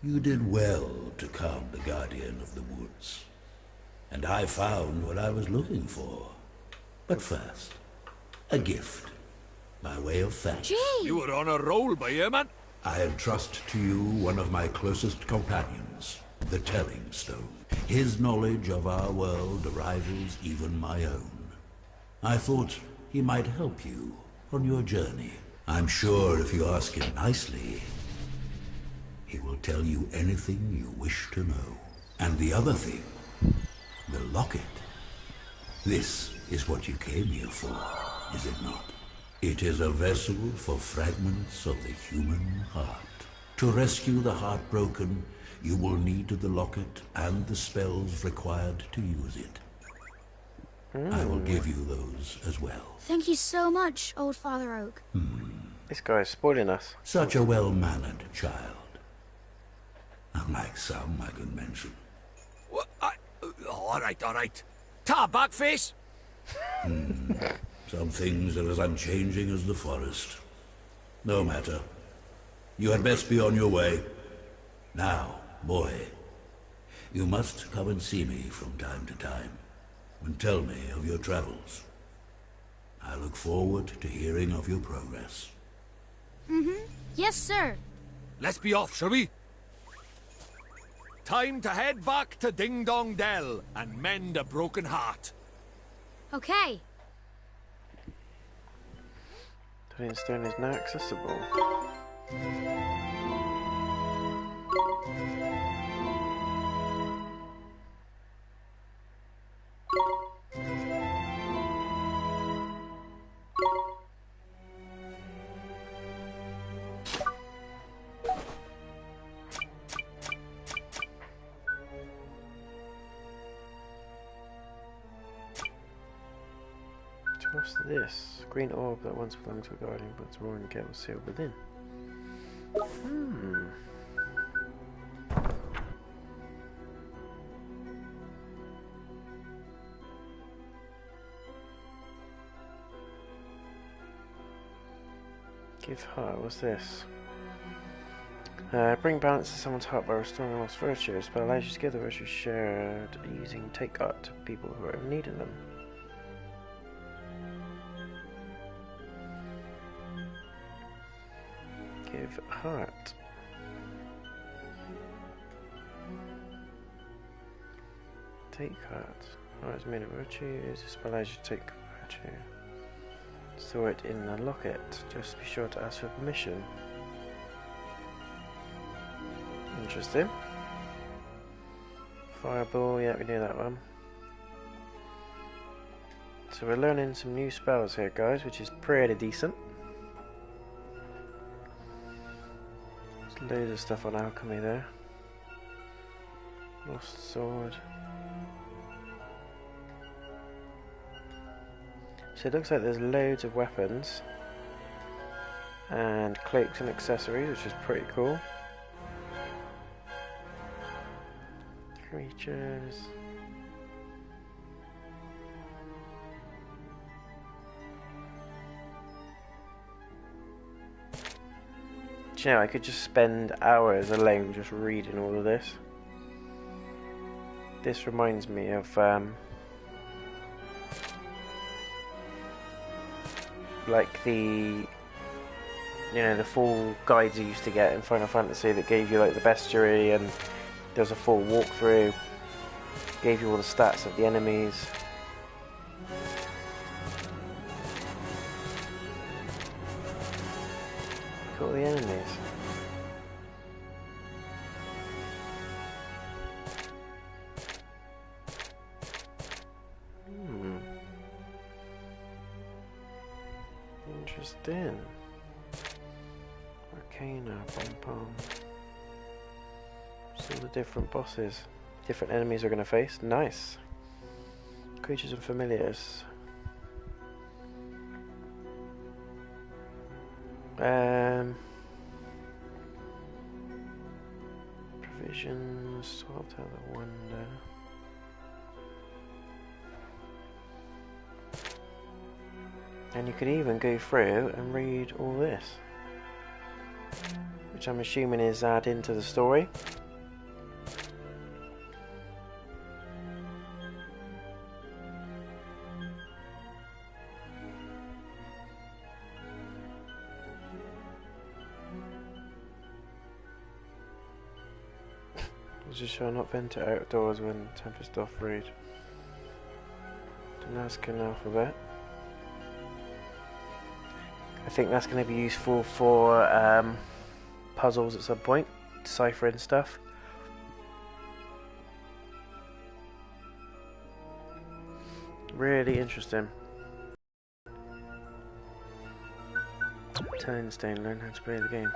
[SPEAKER 4] You did well to calm the Guardian of the Woods. And I found what I was looking for. But first, a gift. By way of thanks.
[SPEAKER 2] Gee!
[SPEAKER 3] You were on a roll by here, man.
[SPEAKER 4] I entrust to you one of my closest companions, the Telling Stone. His knowledge of our world rivals even my own. I thought he might help you on your journey. I'm sure if you ask him nicely, he will tell you anything you wish to know. And the other thing, the locket. This is what you came here for, is it not? It is a vessel for fragments of the human heart. To rescue the heartbroken, you will need the locket and the spells required to use it. I will give you those as well.
[SPEAKER 2] Thank you so much, Old Father Oak.
[SPEAKER 1] This guy is spoiling us.
[SPEAKER 4] Such a well-mannered child. Unlike some I could mention.
[SPEAKER 3] What? All right. Ta, Backface!
[SPEAKER 4] Some things are as unchanging as the forest. No matter. You had best be on your way. Now, boy, you must come and see me from time to time, and tell me of your travels. I look forward to hearing of your progress.
[SPEAKER 2] Yes, sir.
[SPEAKER 3] Let's be off, shall we? Time to head back to Ding Dong Dell and mend a broken heart.
[SPEAKER 2] Okay.
[SPEAKER 1] Tonian Stone is now accessible. What's this? Green orb that once belonged to a guardian, but its roaring gate was sealed within. Give heart, what's this? Bring balance to someone's heart by restoring a lost virtue. Spell allows you to give the virtue shared using take heart to people who are in need of them. Give heart. Take heart. Oh, it's made of virtue. This spell allows you to take virtue. Store it in the locket. Just be sure to ask for permission. Interesting. Fireball, yeah, we knew that one. So we're learning some new spells here, guys, which is pretty decent. There's loads of stuff on alchemy there. Lost sword. So it looks like there's loads of weapons and cloaks and accessories, which is pretty cool. Creatures. Do you know, I could just spend hours alone just reading all of this. This reminds me of like the the full guides you used to get in Final Fantasy that gave you like the bestiary, and there was a full walkthrough, gave you all the stats of the enemies. Look at all the enemies. Interesting. Arcana, pom-pom. So all the different bosses, different enemies we're going to face. Nice. Creatures and familiars. Provisions, 12 Tale of Wonder. And you could even go through and read all this, which I'm assuming is added into the story. Just shall not venture outdoors when tempest doth read. The Nazcan alphabet. I think that's going to be useful for puzzles at some point, deciphering stuff. Really interesting. Telling Stone, learn how to play the game.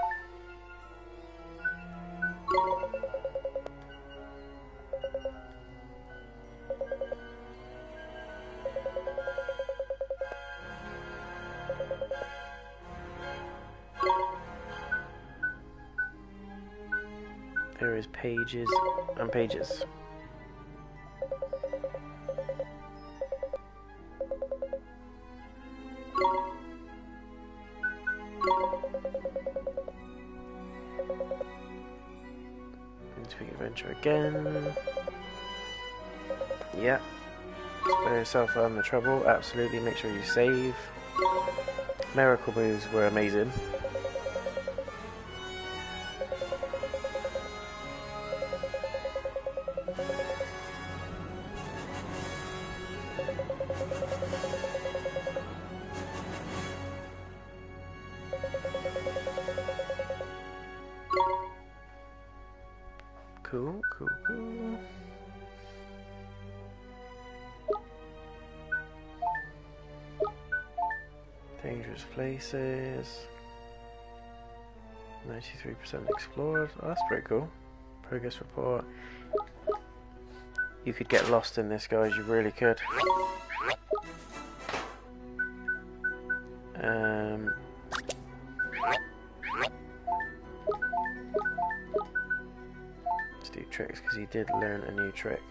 [SPEAKER 1] There is pages and pages. Big adventure again. Yeah. Spare yourself on the trouble. Absolutely. Make sure you save. Miracle moves were amazing. Cool, cool, cool. Dangerous places. 93% explored. Oh, that's pretty cool. Progress report. You could get lost in this, guys. You really could. Let's do tricks because he did learn a new trick.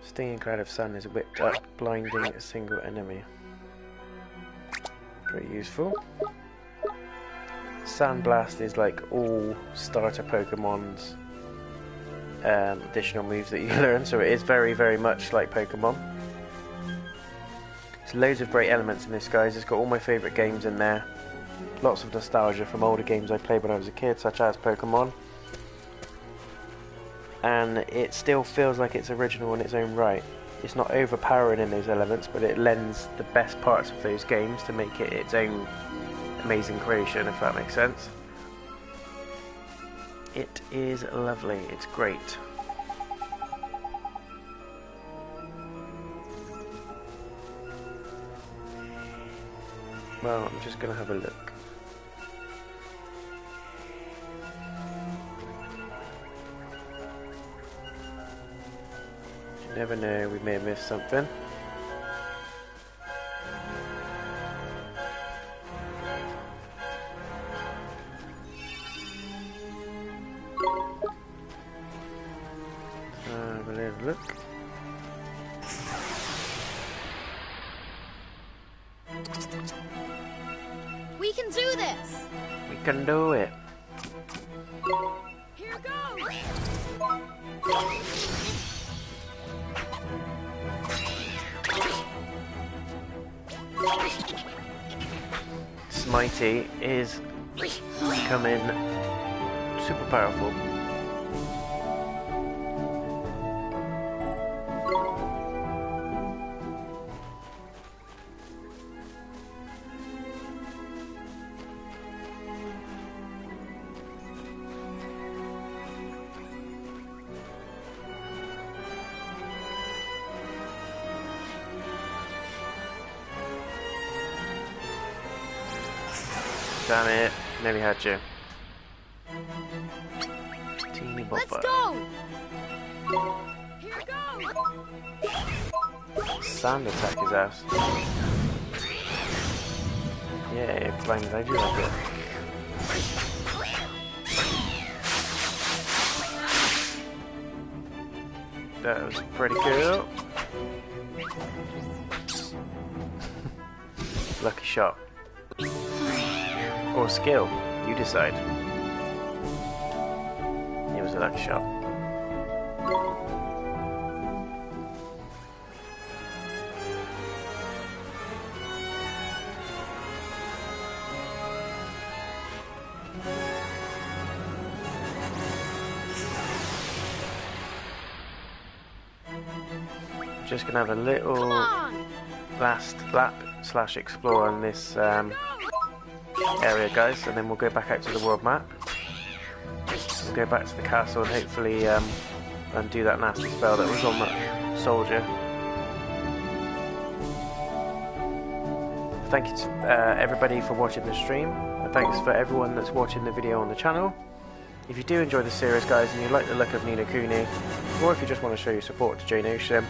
[SPEAKER 1] Stinging cloud of sun is whipped up, blinding a single enemy. Pretty useful. Sandblast is like all starter Pokemon's additional moves that you learn, so it is very, very much like Pokemon. There's loads of great elements in this, guys. It's got all my favourite games in there. Lots of nostalgia from older games I played when I was a kid, such as Pokemon. And it still feels like it's original in its own right. It's not overpowering in those elements, but it lends the best parts of those games to make it its own amazing creation, if that makes sense. It is lovely, it's great. Well, I'm just going to have a look. You never know, we may have missed something. Have a little look.
[SPEAKER 2] We can do this!
[SPEAKER 1] We can do it.
[SPEAKER 2] Here goes!
[SPEAKER 1] Smitey is becoming super powerful. Damn it, nearly had you. Teeny bopper.
[SPEAKER 2] Let's go! Here goes!
[SPEAKER 1] Sand attack his ass. Yeah, blind as I do like it. That was pretty cool. Lucky shot. Or skill, you decide. It was a lucky shot. I'm just gonna have a little last lap / explore on this area, guys, and then we'll go back out to the world map. We'll go back to the castle and hopefully undo that nasty spell that was on that soldier. Thank you to everybody for watching the stream, and thanks for everyone that's watching the video on the channel. If you do enjoy the series, guys, and you like the look of Nino Kuni, or if you just want to show your support to Jane Ocean,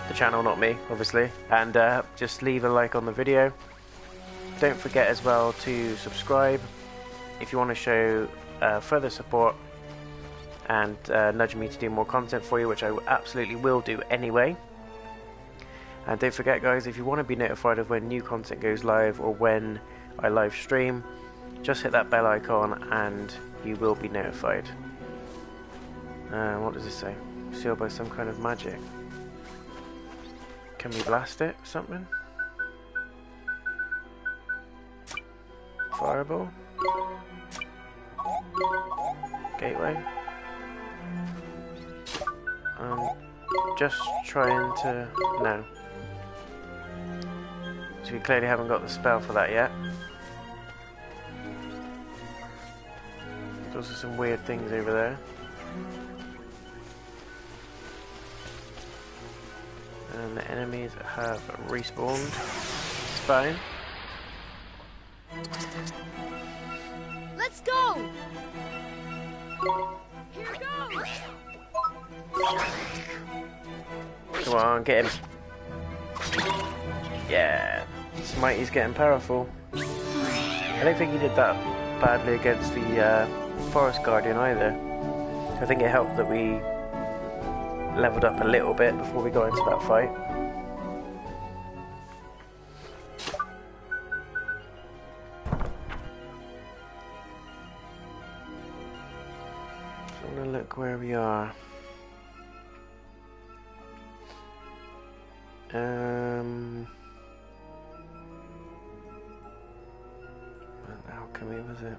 [SPEAKER 1] the channel, not me, obviously, and just leave a like on the video. Don't forget as well to subscribe if you want to show further support and nudge me to do more content for you, which I absolutely will do anyway. And don't forget, guys, if you want to be notified of when new content goes live or when I live stream, just hit that bell icon and you will be notified. What does it say? Sealed by some kind of magic. Can we blast it or something? Fireball? Gateway? Just trying to... no. So we clearly haven't got the spell for that yet. There's also some weird things over there. And the enemies have respawned. It's fine.
[SPEAKER 5] Let's go! Here goes!
[SPEAKER 1] Come on, get him. Yeah. Smitey's getting powerful. I don't think he did that badly against the Forest Guardian either. I think it helped that we leveled up a little bit before we got into that fight. So I'm gonna look where we are. Alchemy, was it?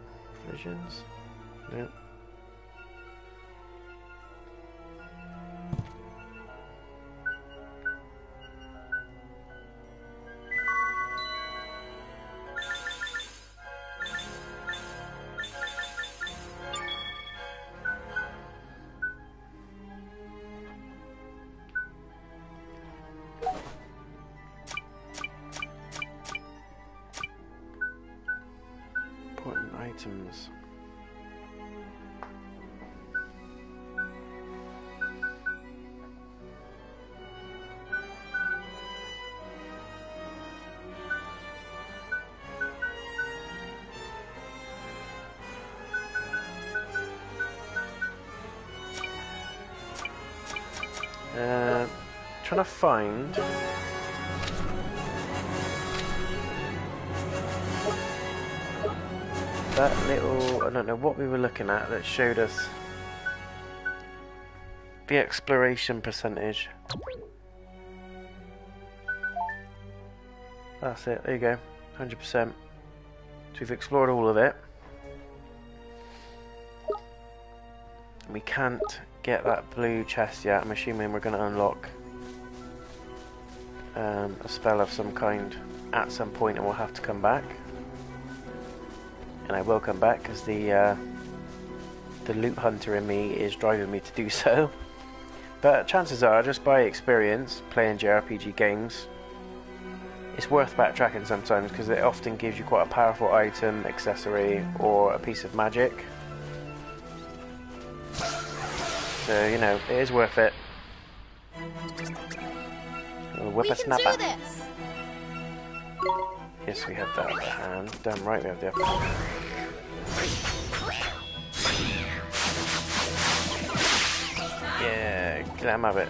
[SPEAKER 1] Visions? Nope. Important items. Trying to find that little, I don't know what we were looking at that showed us the exploration percentage. That's it, there you go, 100%. So we've explored all of it. We can't get that blue chest yet. I'm assuming we're going to unlock a spell of some kind at some point, and we'll have to come back. And I will come back because the loot hunter in me is driving me to do so. But chances are, just by experience playing JRPG games, it's worth backtracking sometimes because it often gives you quite a powerful item, accessory, or a piece of magic. So, you know, it is worth it.
[SPEAKER 5] We can do this!
[SPEAKER 1] Yes, we have that upper hand. Damn right we have the upper hand. Yeah, let him have it.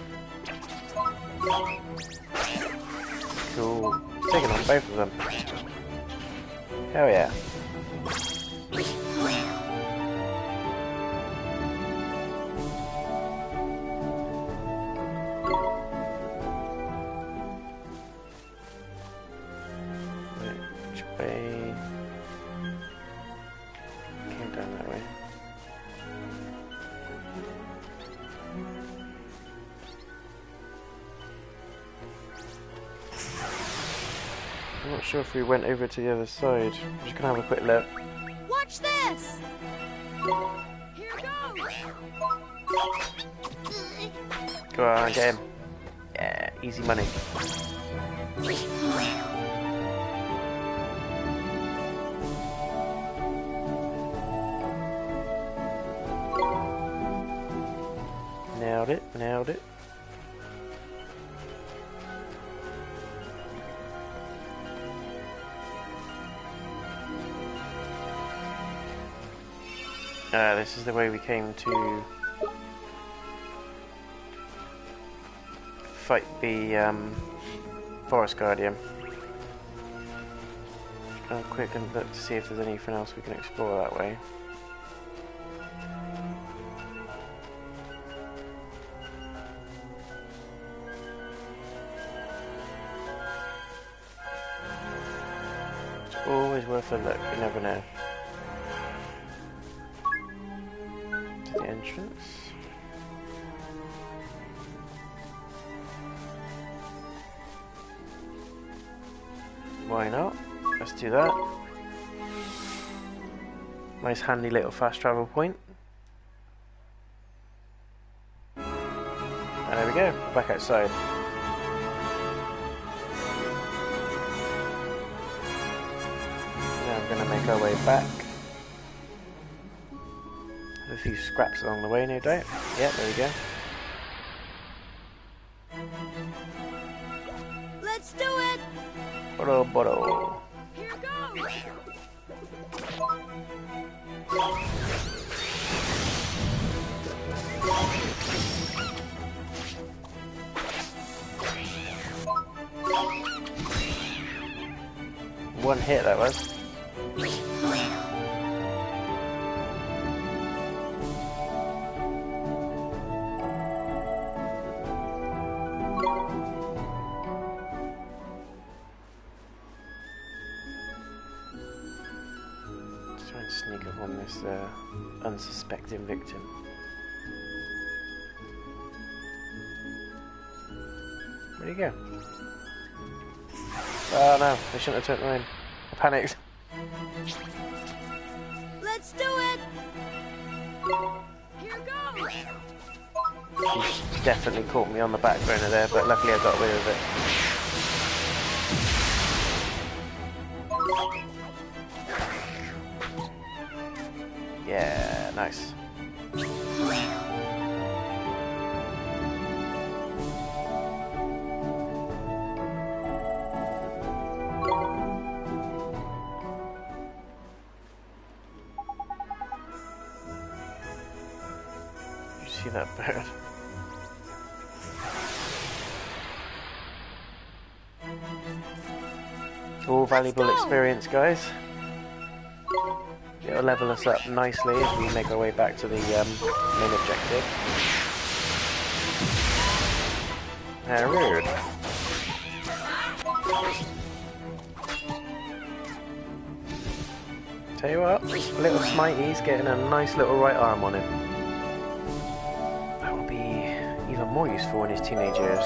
[SPEAKER 1] Cool. Taking on both of them. Hell yeah. Came down that way. I'm not sure if we went over to the other side. I'm just gonna have a quick look.
[SPEAKER 5] Watch this! Here goes!
[SPEAKER 1] Go on, get him. Yeah, easy money. Nailed it, nailed it. This is the way we came to fight the Forest Guardian. Have a quick look to see if there's anything else we can explore that way. It's always worth a look, you never know. To the entrance. Why not? Let's do that. Nice handy little fast travel point. And there we go, back outside. Now we're going to make our way back. Have a few scraps along the way, no doubt. Yeah, there we go.
[SPEAKER 5] Let's do it!
[SPEAKER 1] Bottle, bottle.
[SPEAKER 5] Here goes!
[SPEAKER 1] One hit that was. Let's try and sneak up on this unsuspecting victim. Where'd he go? Oh no, I shouldn't have turned around. I panicked.
[SPEAKER 5] Let's do it! Here goes!
[SPEAKER 1] He's definitely caught me on the back burner there, but luckily I got away with it. Yeah, nice. See that bird? All valuable experience, guys. It'll level us up nicely as we make our way back to the main objective. Rude. Tell you what, little Smitey's getting a nice little right arm on him. Even more useful in his teenage years.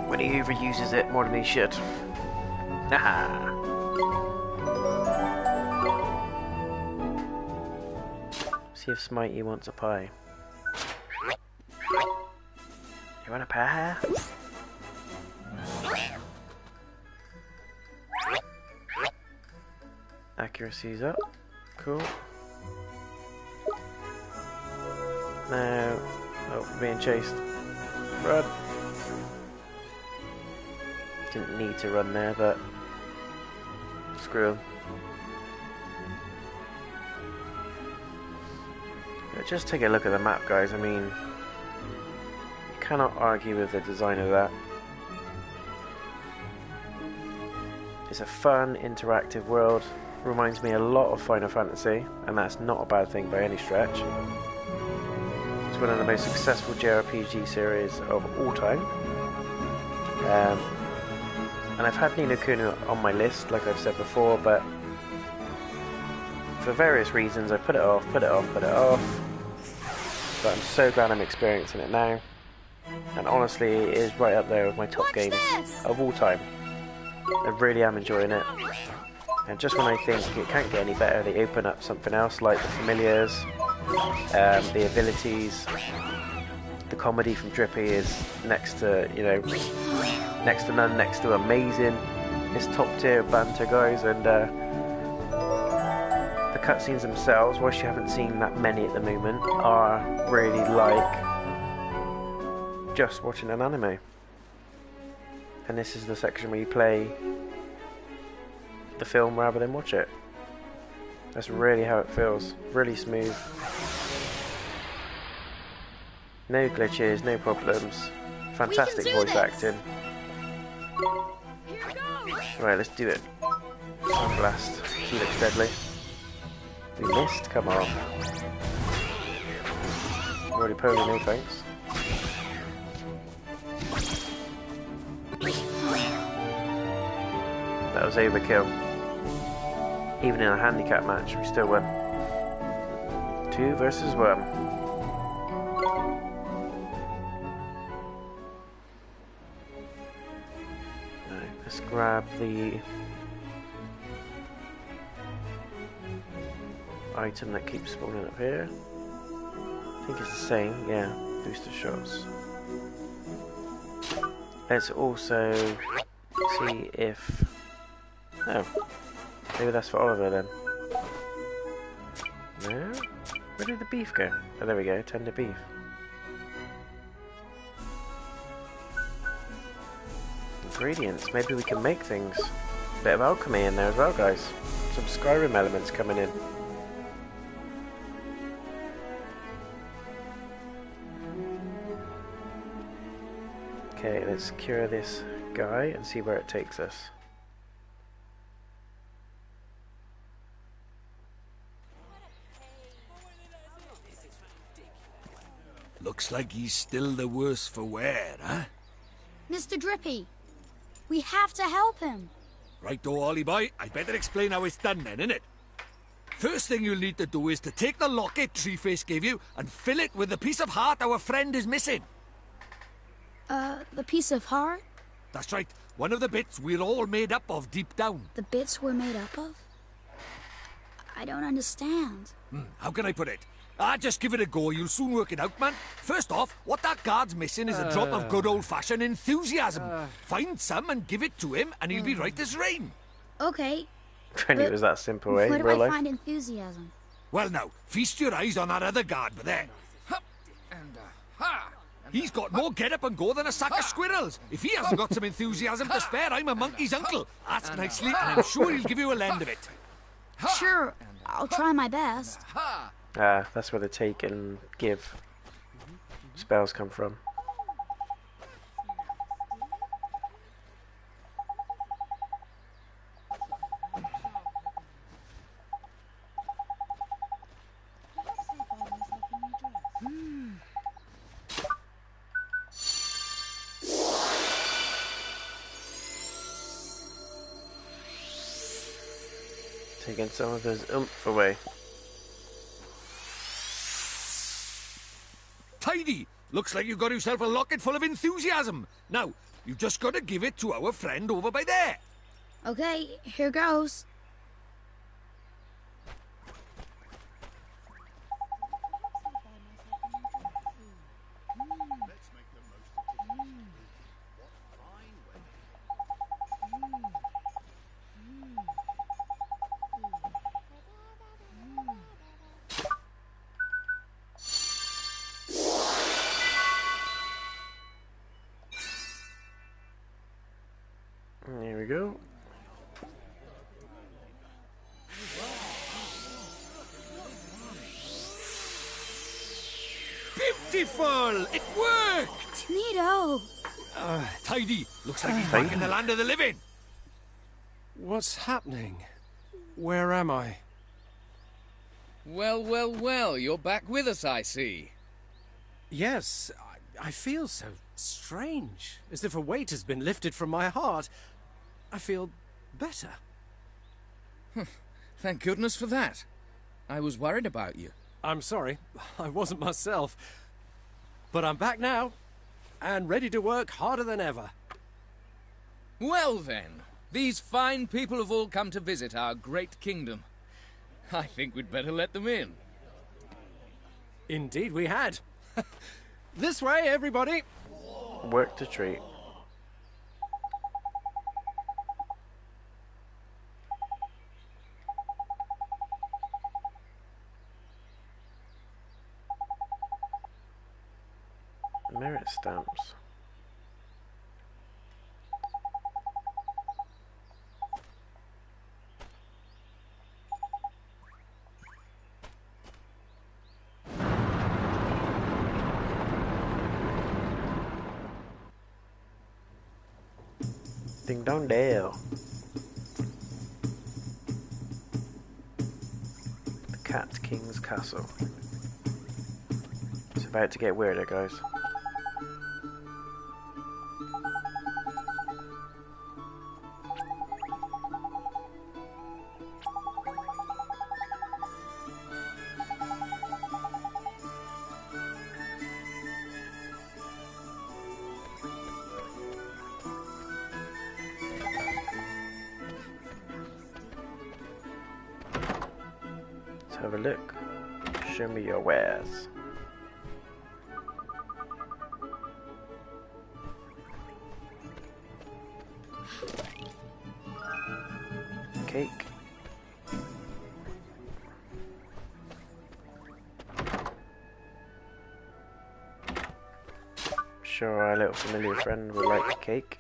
[SPEAKER 1] When he overuses it more than he should. Haha. See if Smitey wants a pie. You want a pie? Accuracy's up. Cool. Now, oh, we're being chased. Run! Didn't need to run there, but screw him. But just take a look at the map, guys. I mean, you cannot argue with the design of that. It's a fun, interactive world. Reminds me a lot of Final Fantasy, and that's not a bad thing by any stretch. It's one of the most successful JRPG series of all time. And I've had Nino Kuni on my list, like I've said before, but for various reasons I put it off. But I'm so glad I'm experiencing it now. And honestly, it is right up there with my top games of all time. I really am enjoying it. And just when I think it can't get any better, they open up something else like the familiars, the abilities. The comedy from Drippy is next to, you know, next to none, next to amazing. It's top tier banter, guys, and the cutscenes themselves, whilst you haven't seen that many at the moment, are really like just watching an anime. And this is the section where you play the film rather than watch it. That's really how it feels. Really smooth. No glitches, no problems. Fantastic voice acting. Right, let's do it. Blast. She looks deadly. We missed? Come on. Already pony, no thanks. That was overkill. Even in a handicap match, we still won. 2 versus 1. Let's grab the item that keeps spawning up here. I think it's the same, yeah, booster shots. Let's also see if... Oh, maybe that's for Oliver then. No? Where did the beef go? Oh, there we go, tender beef. Ingredients, maybe we can make things. Bit of alchemy in there as well, guys. Some Skyrim elements coming in. Okay, let's cure this guy and see where it takes us.
[SPEAKER 3] Looks like he's still the worse for wear, huh?
[SPEAKER 2] Mr. Drippy, we have to help him.
[SPEAKER 3] Right, though, Ollie boy, I'd better explain how it's done then, innit? First thing you'll need to do is to take the locket Treeface gave you and fill it with the piece of heart our friend is missing.
[SPEAKER 2] The piece of heart?
[SPEAKER 3] That's right, one of the bits we're all made up of deep down.
[SPEAKER 2] The bits we're made up of? I don't understand.
[SPEAKER 3] How can I put it? Just give it a go, you'll soon work it out, man. First off, what that guard's missing is a drop of good old-fashioned enthusiasm. Find some and give it to him, and he'll be right as rain.
[SPEAKER 2] Okay.
[SPEAKER 1] I knew it was that simple, eh?
[SPEAKER 2] Where do
[SPEAKER 1] Real
[SPEAKER 2] I
[SPEAKER 1] life?
[SPEAKER 2] find enthusiasm?
[SPEAKER 3] Well now, feast your eyes on that other guard, but there. He's got more get-up and go than a sack of squirrels. If he hasn't got some enthusiasm to spare, I'm a monkey's uncle. Ask nicely, and I'm sure he'll give you a lend of it.
[SPEAKER 2] Sure, I'll try my best.
[SPEAKER 1] That's where the take and give spells come from. Taking some of his oomph away.
[SPEAKER 3] Tidy! Looks like you've got yourself a locket full of enthusiasm. Now, you've just got to give it to our friend over by there.
[SPEAKER 2] Okay, here goes.
[SPEAKER 1] There we go.
[SPEAKER 3] Beautiful! It worked!
[SPEAKER 2] Nino!
[SPEAKER 3] Tidy! Looks like he's back in the land of the living.
[SPEAKER 6] What's happening? Where am I?
[SPEAKER 7] Well, well, well, you're back with us, I see.
[SPEAKER 6] Yes, I feel so strange, as if a weight has been lifted from my heart. I feel better.
[SPEAKER 7] Thank goodness for that. I was worried about you.
[SPEAKER 6] I'm sorry, I wasn't myself. But I'm back now, and ready to work harder than ever.
[SPEAKER 7] Well then, These fine people have all come to visit our great kingdom. I think we'd better let them in.
[SPEAKER 6] Indeed we had. This way, everybody.
[SPEAKER 1] Work to treat. Merit stamps. Ding dong dale. The Cat King's Castle. It's about to get weirder, guys. Let's have a look. Show me your wares. Cake. Sure, our little familiar friend would like the cake.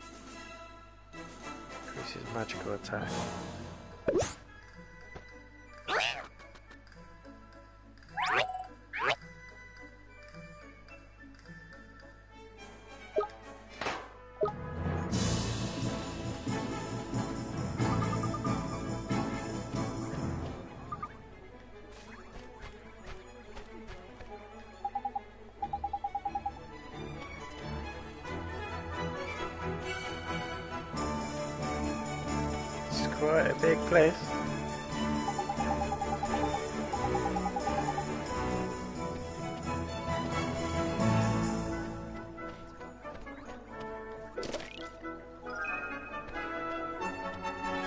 [SPEAKER 1] Increases magical attack. Quite a big place.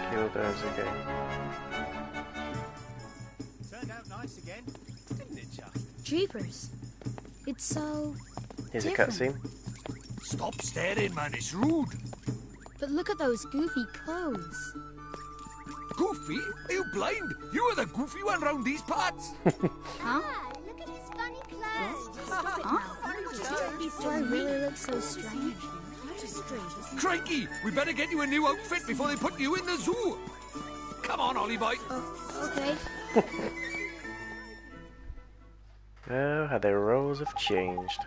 [SPEAKER 1] Kill those again.
[SPEAKER 6] Turned out nice again, didn't it, Chuck?
[SPEAKER 2] Jeepers. It's so
[SPEAKER 1] Here's a
[SPEAKER 2] different.
[SPEAKER 1] cutscene.
[SPEAKER 3] Stop staring, man. It's rude.
[SPEAKER 2] But look at those goofy clothes.
[SPEAKER 3] Goofy? Are you blind? You are the goofy one round these parts.
[SPEAKER 2] Huh?
[SPEAKER 5] Look at his funny clothes.
[SPEAKER 2] Huh? Do I really look so strange?
[SPEAKER 3] Crikey, we better get you a new outfit before they put you in the zoo. Come on, Ollie boy.
[SPEAKER 2] Okay.
[SPEAKER 1] Oh, how their roles have changed.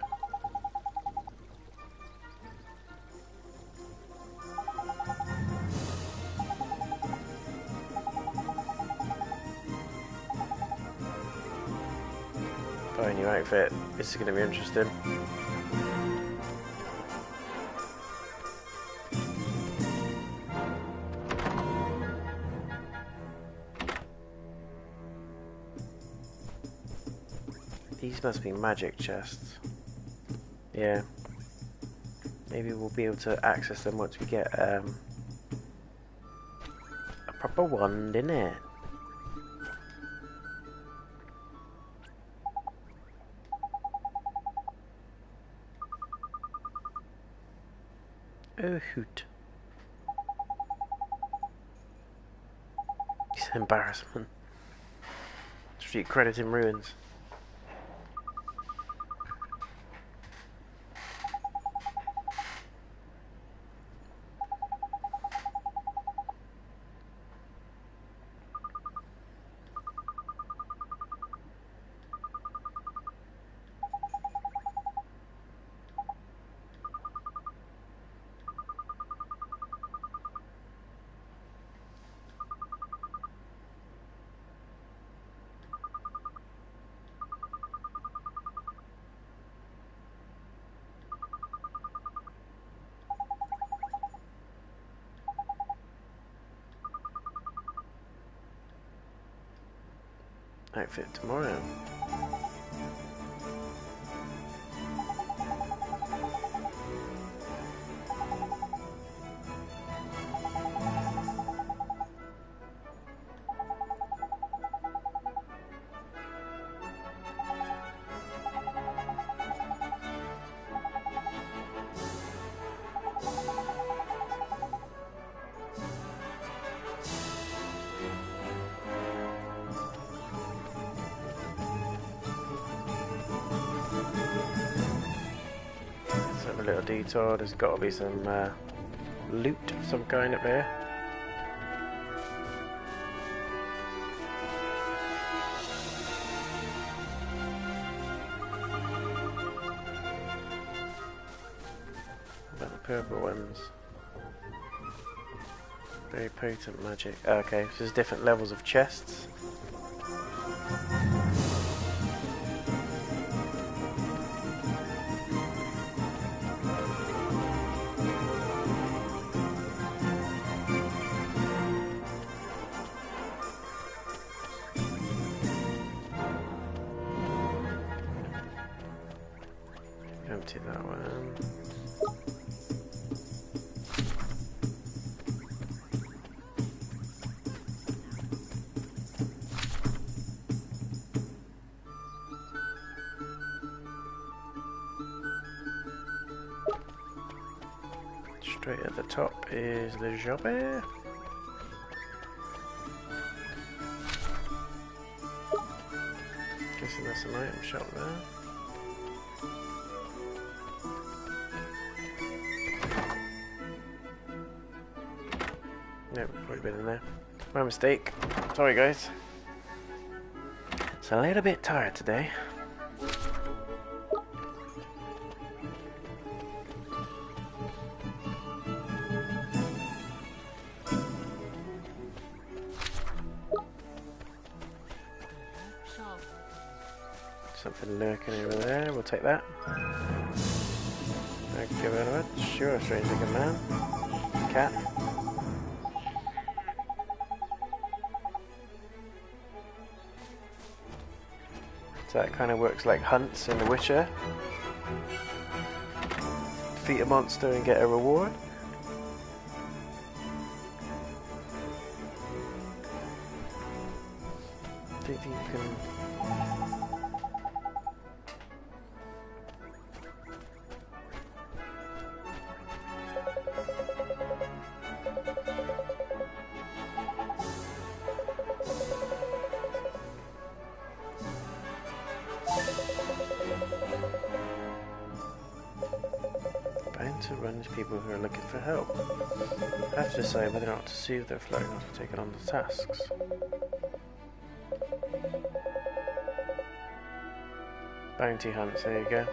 [SPEAKER 1] Buy a new outfit. This is going to be interesting. These must be magic chests. Yeah. Maybe we'll be able to access them once we get a proper wand in it. Oh hoot. It's an embarrassment. Street credit in ruins. Outfit tomorrow. a little detour. There's got to be some loot of some kind up there. What about the purple ones? Very potent magic. Okay, so there's different levels of chests. Empty that one. Straight at the top is the jobber. Guessing that's an item shop there. Nope, probably been in there. My mistake. Sorry guys. It's a little bit tired today. Something lurking over there, we'll take that. Thank you very much. Sure, strange looking man. Cat. So that kind of works like hunts in The Witcher. Defeat a monster and get a reward. Don't think you can... to run into people who are looking for help. I have to decide whether or not to see if they're floating or to take on the tasks. Bounty hunts, there you go.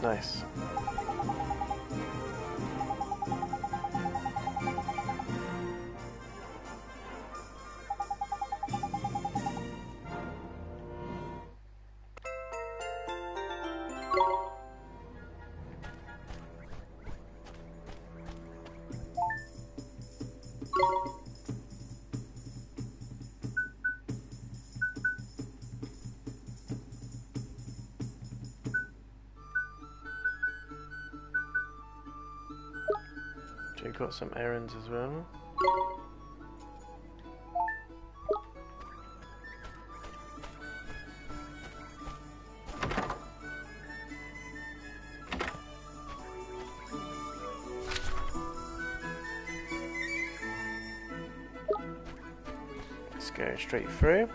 [SPEAKER 1] Nice. So we've got some errands as well. Let's go straight through.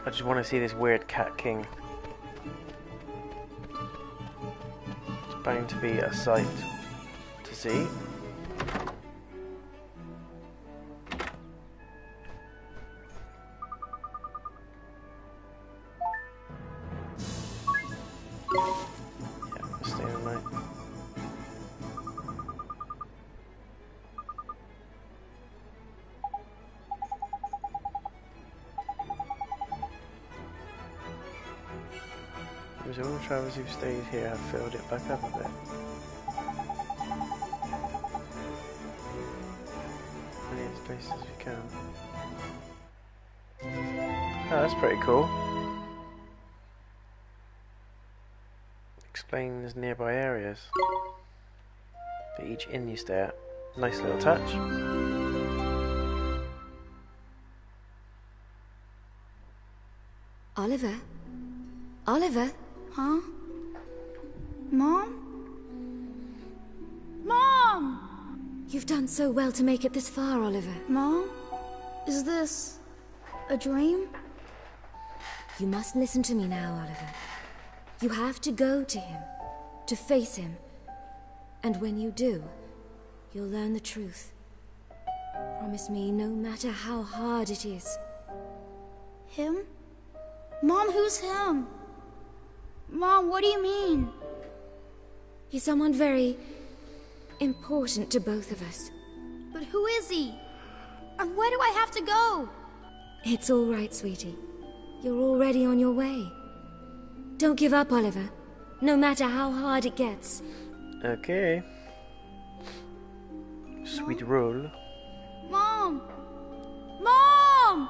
[SPEAKER 1] I just want to see this weird cat king. Bound to be a sight to see. Yeah, stay in line. All the travelers who've stayed here have filled it back up a bit. Many as places as we can. Oh, that's pretty cool. Explains nearby areas for each inn you stay at. Nice little touch.
[SPEAKER 8] Oliver? Oliver?
[SPEAKER 2] Huh? Mom? Mom!
[SPEAKER 8] You've done so well to make it this far, Oliver.
[SPEAKER 2] Mom? Is this a dream?
[SPEAKER 8] You must listen to me now, Oliver. You have to go to him, to face him. And when you do, you'll learn the truth. Promise me, no matter how hard it is.
[SPEAKER 2] Him? Mom, who's him? Mom, what do you mean?
[SPEAKER 8] He's someone very important to both of us.
[SPEAKER 2] But who is he? And where do I have to go?
[SPEAKER 8] It's all right, sweetie. You're already on your way. Don't give up, Oliver. No matter how hard it gets.
[SPEAKER 1] Okay. Sweet roll.
[SPEAKER 2] Mom! Mom!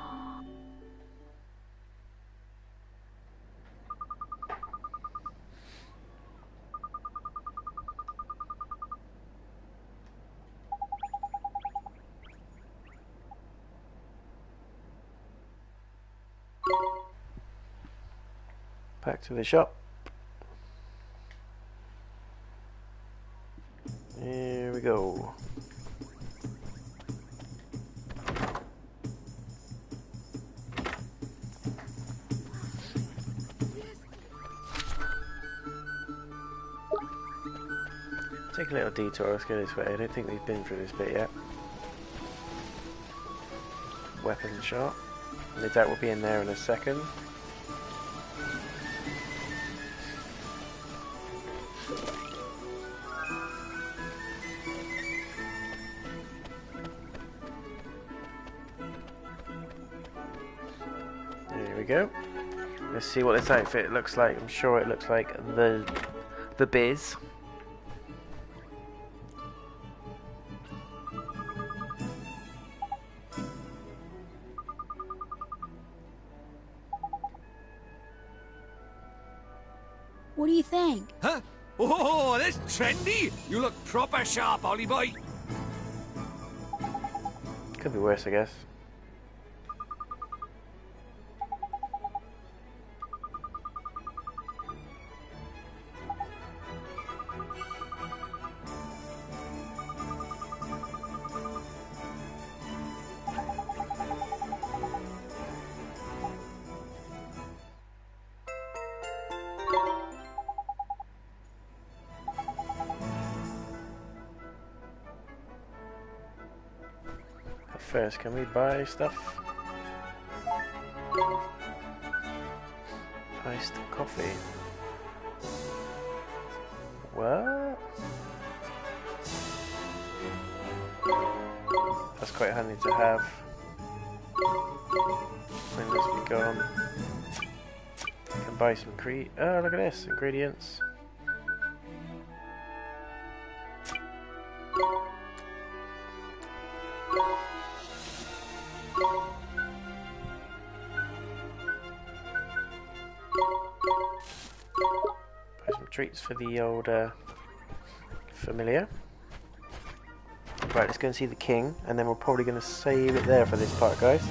[SPEAKER 1] Back to the shop. Here we go. Take a little detour, let's go this way. I don't think we've been through this bit yet. Weapons shop. No doubt we'll be in there in a second. There we go. Let's see what this outfit looks like. I'm sure it looks like the biz.
[SPEAKER 2] What do you think?
[SPEAKER 3] Huh? Oh, that's trendy! You look proper sharp, Ollie boy.
[SPEAKER 1] Could be worse, I guess. First, can we buy stuff? Iced coffee. What? That's quite handy to have. When this be gone. I can buy some oh, look at this, ingredients. Treats for the old familiar. Right, let's go and see the king, and then we're probably going to save it there for this part, guys.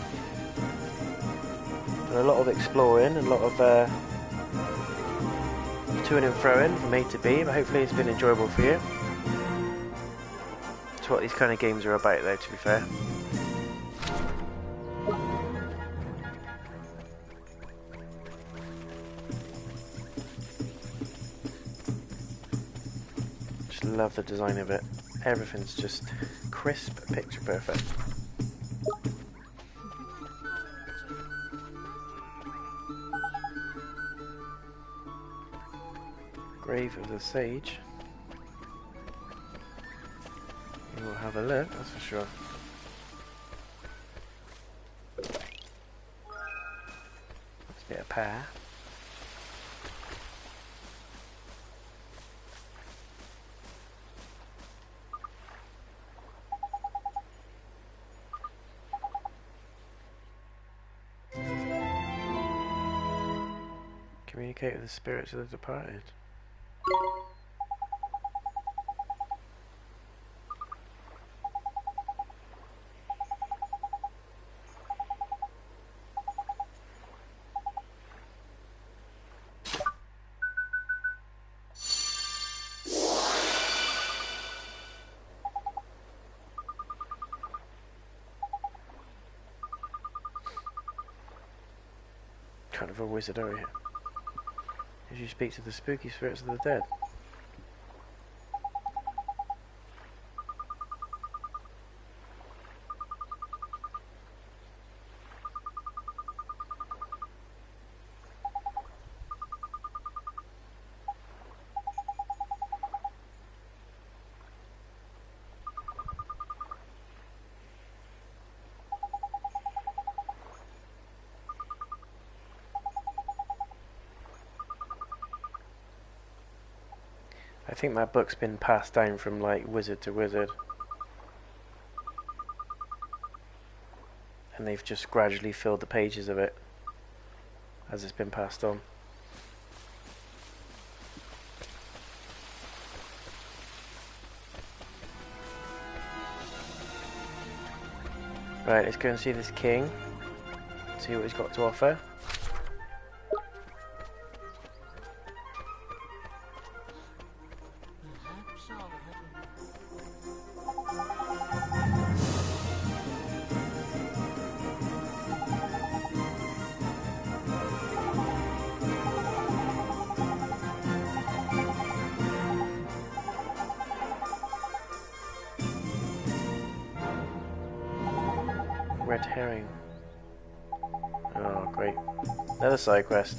[SPEAKER 1] Done a lot of exploring, and a lot of to-ing and fro-ing from A to B, but hopefully it's been enjoyable for you. That's what these kind of games are about, though, to be fair. Love the design of it. Everything's just crisp, picture perfect. Grave of the Sage. We'll have a look, that's for sure. Let's get a pair. Communicate with the spirits of the departed. kind of a wizard are you? As you speak to the spooky spirits of the dead. I think that book's been passed down from like wizard to wizard, and they've just gradually filled the pages of it as it's been passed on. Right, let's go and see this king, see what he's got to offer. Red herring. Oh, great. Another side quest.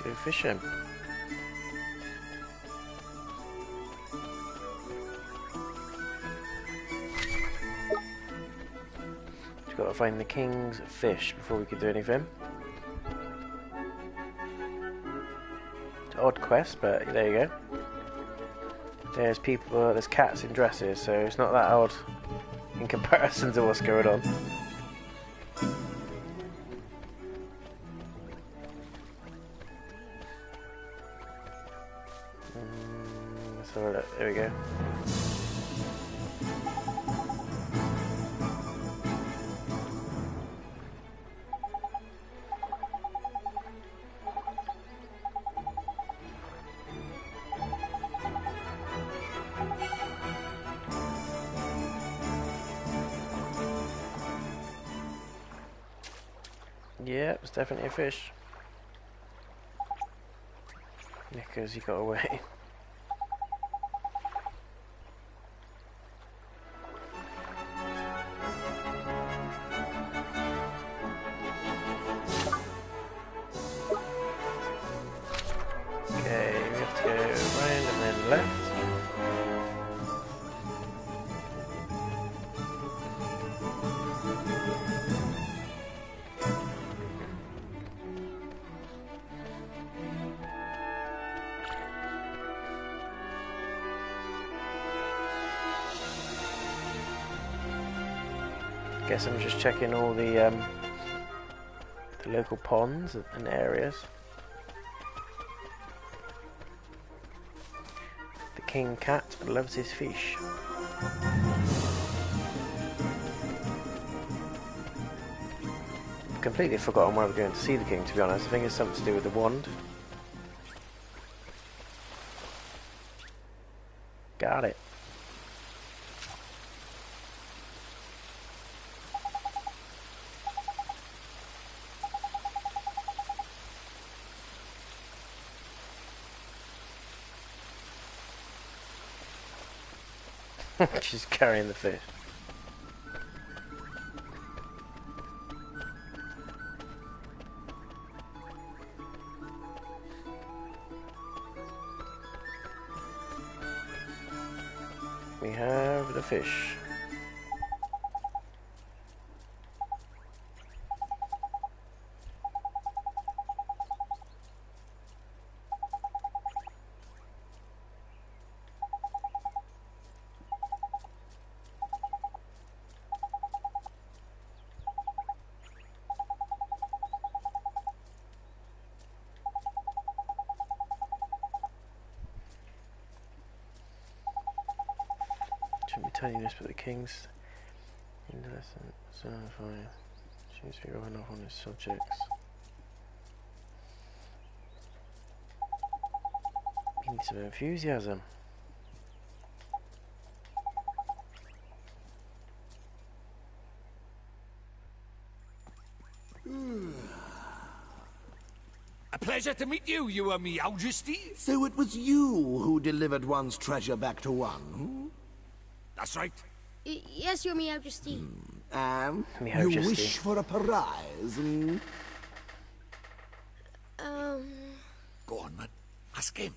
[SPEAKER 1] Go fishing. Got to find the king's fish before we can do anything. It's an odd quest, but there you go. There's people, there's cats in dresses, so it's not that odd in comparison to what's going on. Let's have a look. There we go. Yeah, it's definitely a fish. Knickers, he got away. Okay, we have to go round and then left. Guess I'm just checking all the local ponds and areas. The king cat loves his fish. I've completely forgotten where we're going to see the king, to be honest. I think it's something to do with the wand. Got it. She's carrying the fish. We have the fish. shouldn't be telling you this, but the king's indecent, seems to be rubbing off on his subjects. He needs some enthusiasm.
[SPEAKER 3] A pleasure to meet you, Your Majesty.
[SPEAKER 9] So it was you who delivered one's treasure back to one, hmm?
[SPEAKER 3] That's right.
[SPEAKER 5] Yes, Your Majesty.
[SPEAKER 9] And
[SPEAKER 1] Majesty.
[SPEAKER 9] you wish for a prize, hmm?
[SPEAKER 3] Go on, man. Ask him.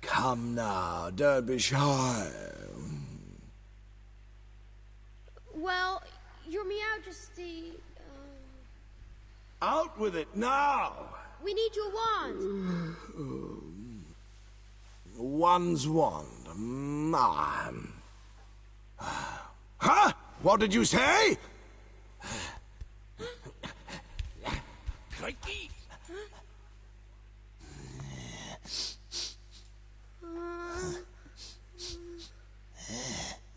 [SPEAKER 9] Come now, don't be shy.
[SPEAKER 5] Well, Your Majesty,
[SPEAKER 9] Out with it now!
[SPEAKER 5] we need your wand.
[SPEAKER 9] One's wand. Huh? What did you say?
[SPEAKER 3] Crikey.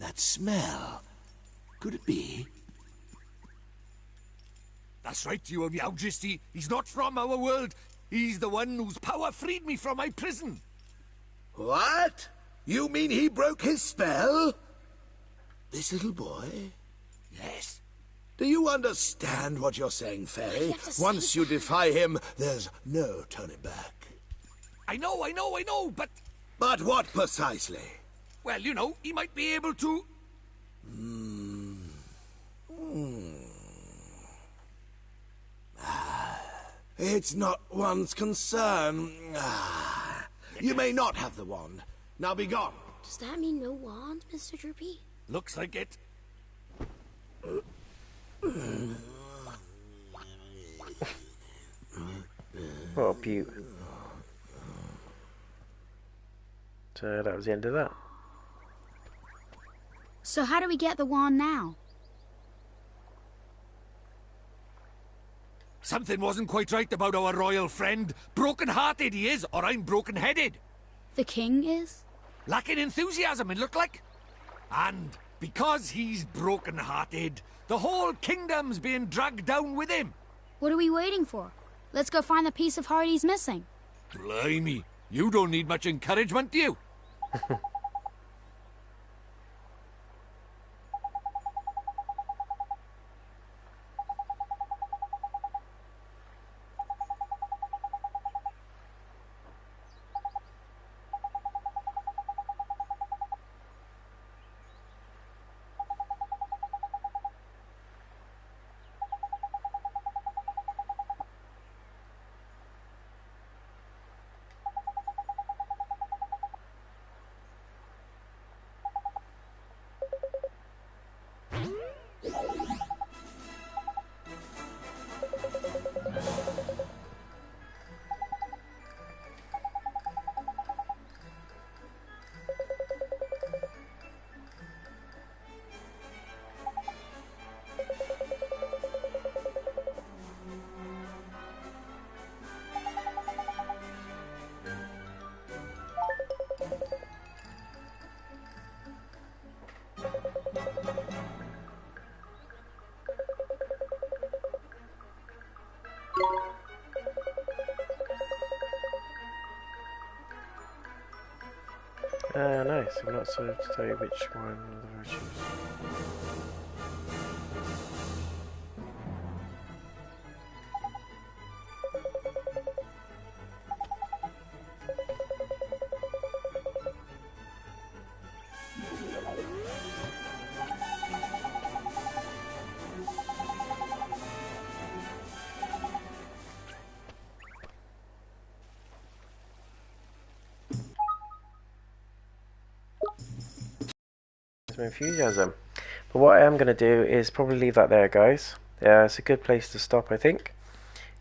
[SPEAKER 9] That smell. Could it be?
[SPEAKER 3] That's right, Your Majesty. He's not from our world. He's the one whose power freed me from my prison.
[SPEAKER 9] What? You mean he broke his spell? This little boy?
[SPEAKER 3] Yes.
[SPEAKER 9] Do you understand what you're saying, Fairy?
[SPEAKER 5] have to
[SPEAKER 9] Once
[SPEAKER 5] say-
[SPEAKER 9] you defy him, there's no turning back.
[SPEAKER 3] I know, but...
[SPEAKER 9] But what precisely?
[SPEAKER 3] Well, you know, he might be able to...
[SPEAKER 9] It's not one's concern. You may not have the wand. Now be gone.
[SPEAKER 5] Does that mean no wand, Mr. Drippy?
[SPEAKER 3] Looks like it.
[SPEAKER 1] What a beaut. So that was the end of that.
[SPEAKER 2] So how do we get the wand now?
[SPEAKER 3] Something wasn't quite right about our royal friend. Broken-hearted he is, or I'm broken-headed.
[SPEAKER 2] The king is?
[SPEAKER 3] Lacking enthusiasm, it looked like. And because he's broken-hearted, the whole kingdom's being dragged down with him.
[SPEAKER 2] What are we waiting for? Let's go find the piece of heart he's missing.
[SPEAKER 3] Blimey, you don't need much encouragement, do you?
[SPEAKER 1] Nice. I'm not sure to tell you which one of the virtues. Some enthusiasm. But what I am going to do is probably leave that there, guys. It's a good place to stop, I think.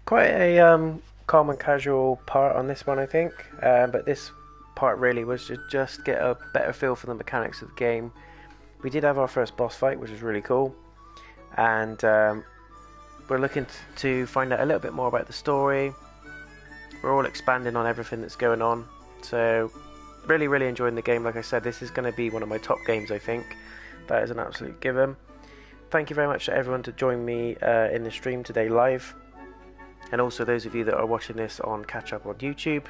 [SPEAKER 1] Quite a calm and casual part on this one, I think. But this part really was to just get a better feel for the mechanics of the game. We did have our first boss fight, which was really cool. And we're looking to find out a little bit more about the story. We're all expanding on everything that's going on. So really, really enjoying the game. Like I said, this is going to be one of my top games, I think. That is an absolute given. Thank you very much to everyone to join me in the stream today live, and also those of you that are watching this on catch up on YouTube.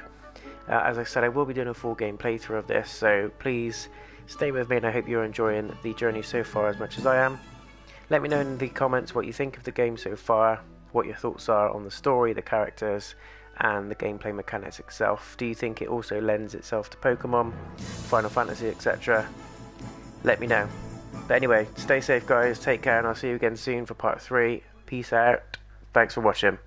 [SPEAKER 1] As I said, I will be doing a full game playthrough of this, so please stay with me, and I hope you're enjoying the journey so far as much as I am. Let me know in the comments what you think of the game so far, what your thoughts are on the story, the characters, and the gameplay mechanics itself. Do you think it also lends itself to Pokemon, Final Fantasy, etc.? Let me know. But anyway, stay safe guys, take care, and I'll see you again soon for part 3. Peace out. Thanks for watching.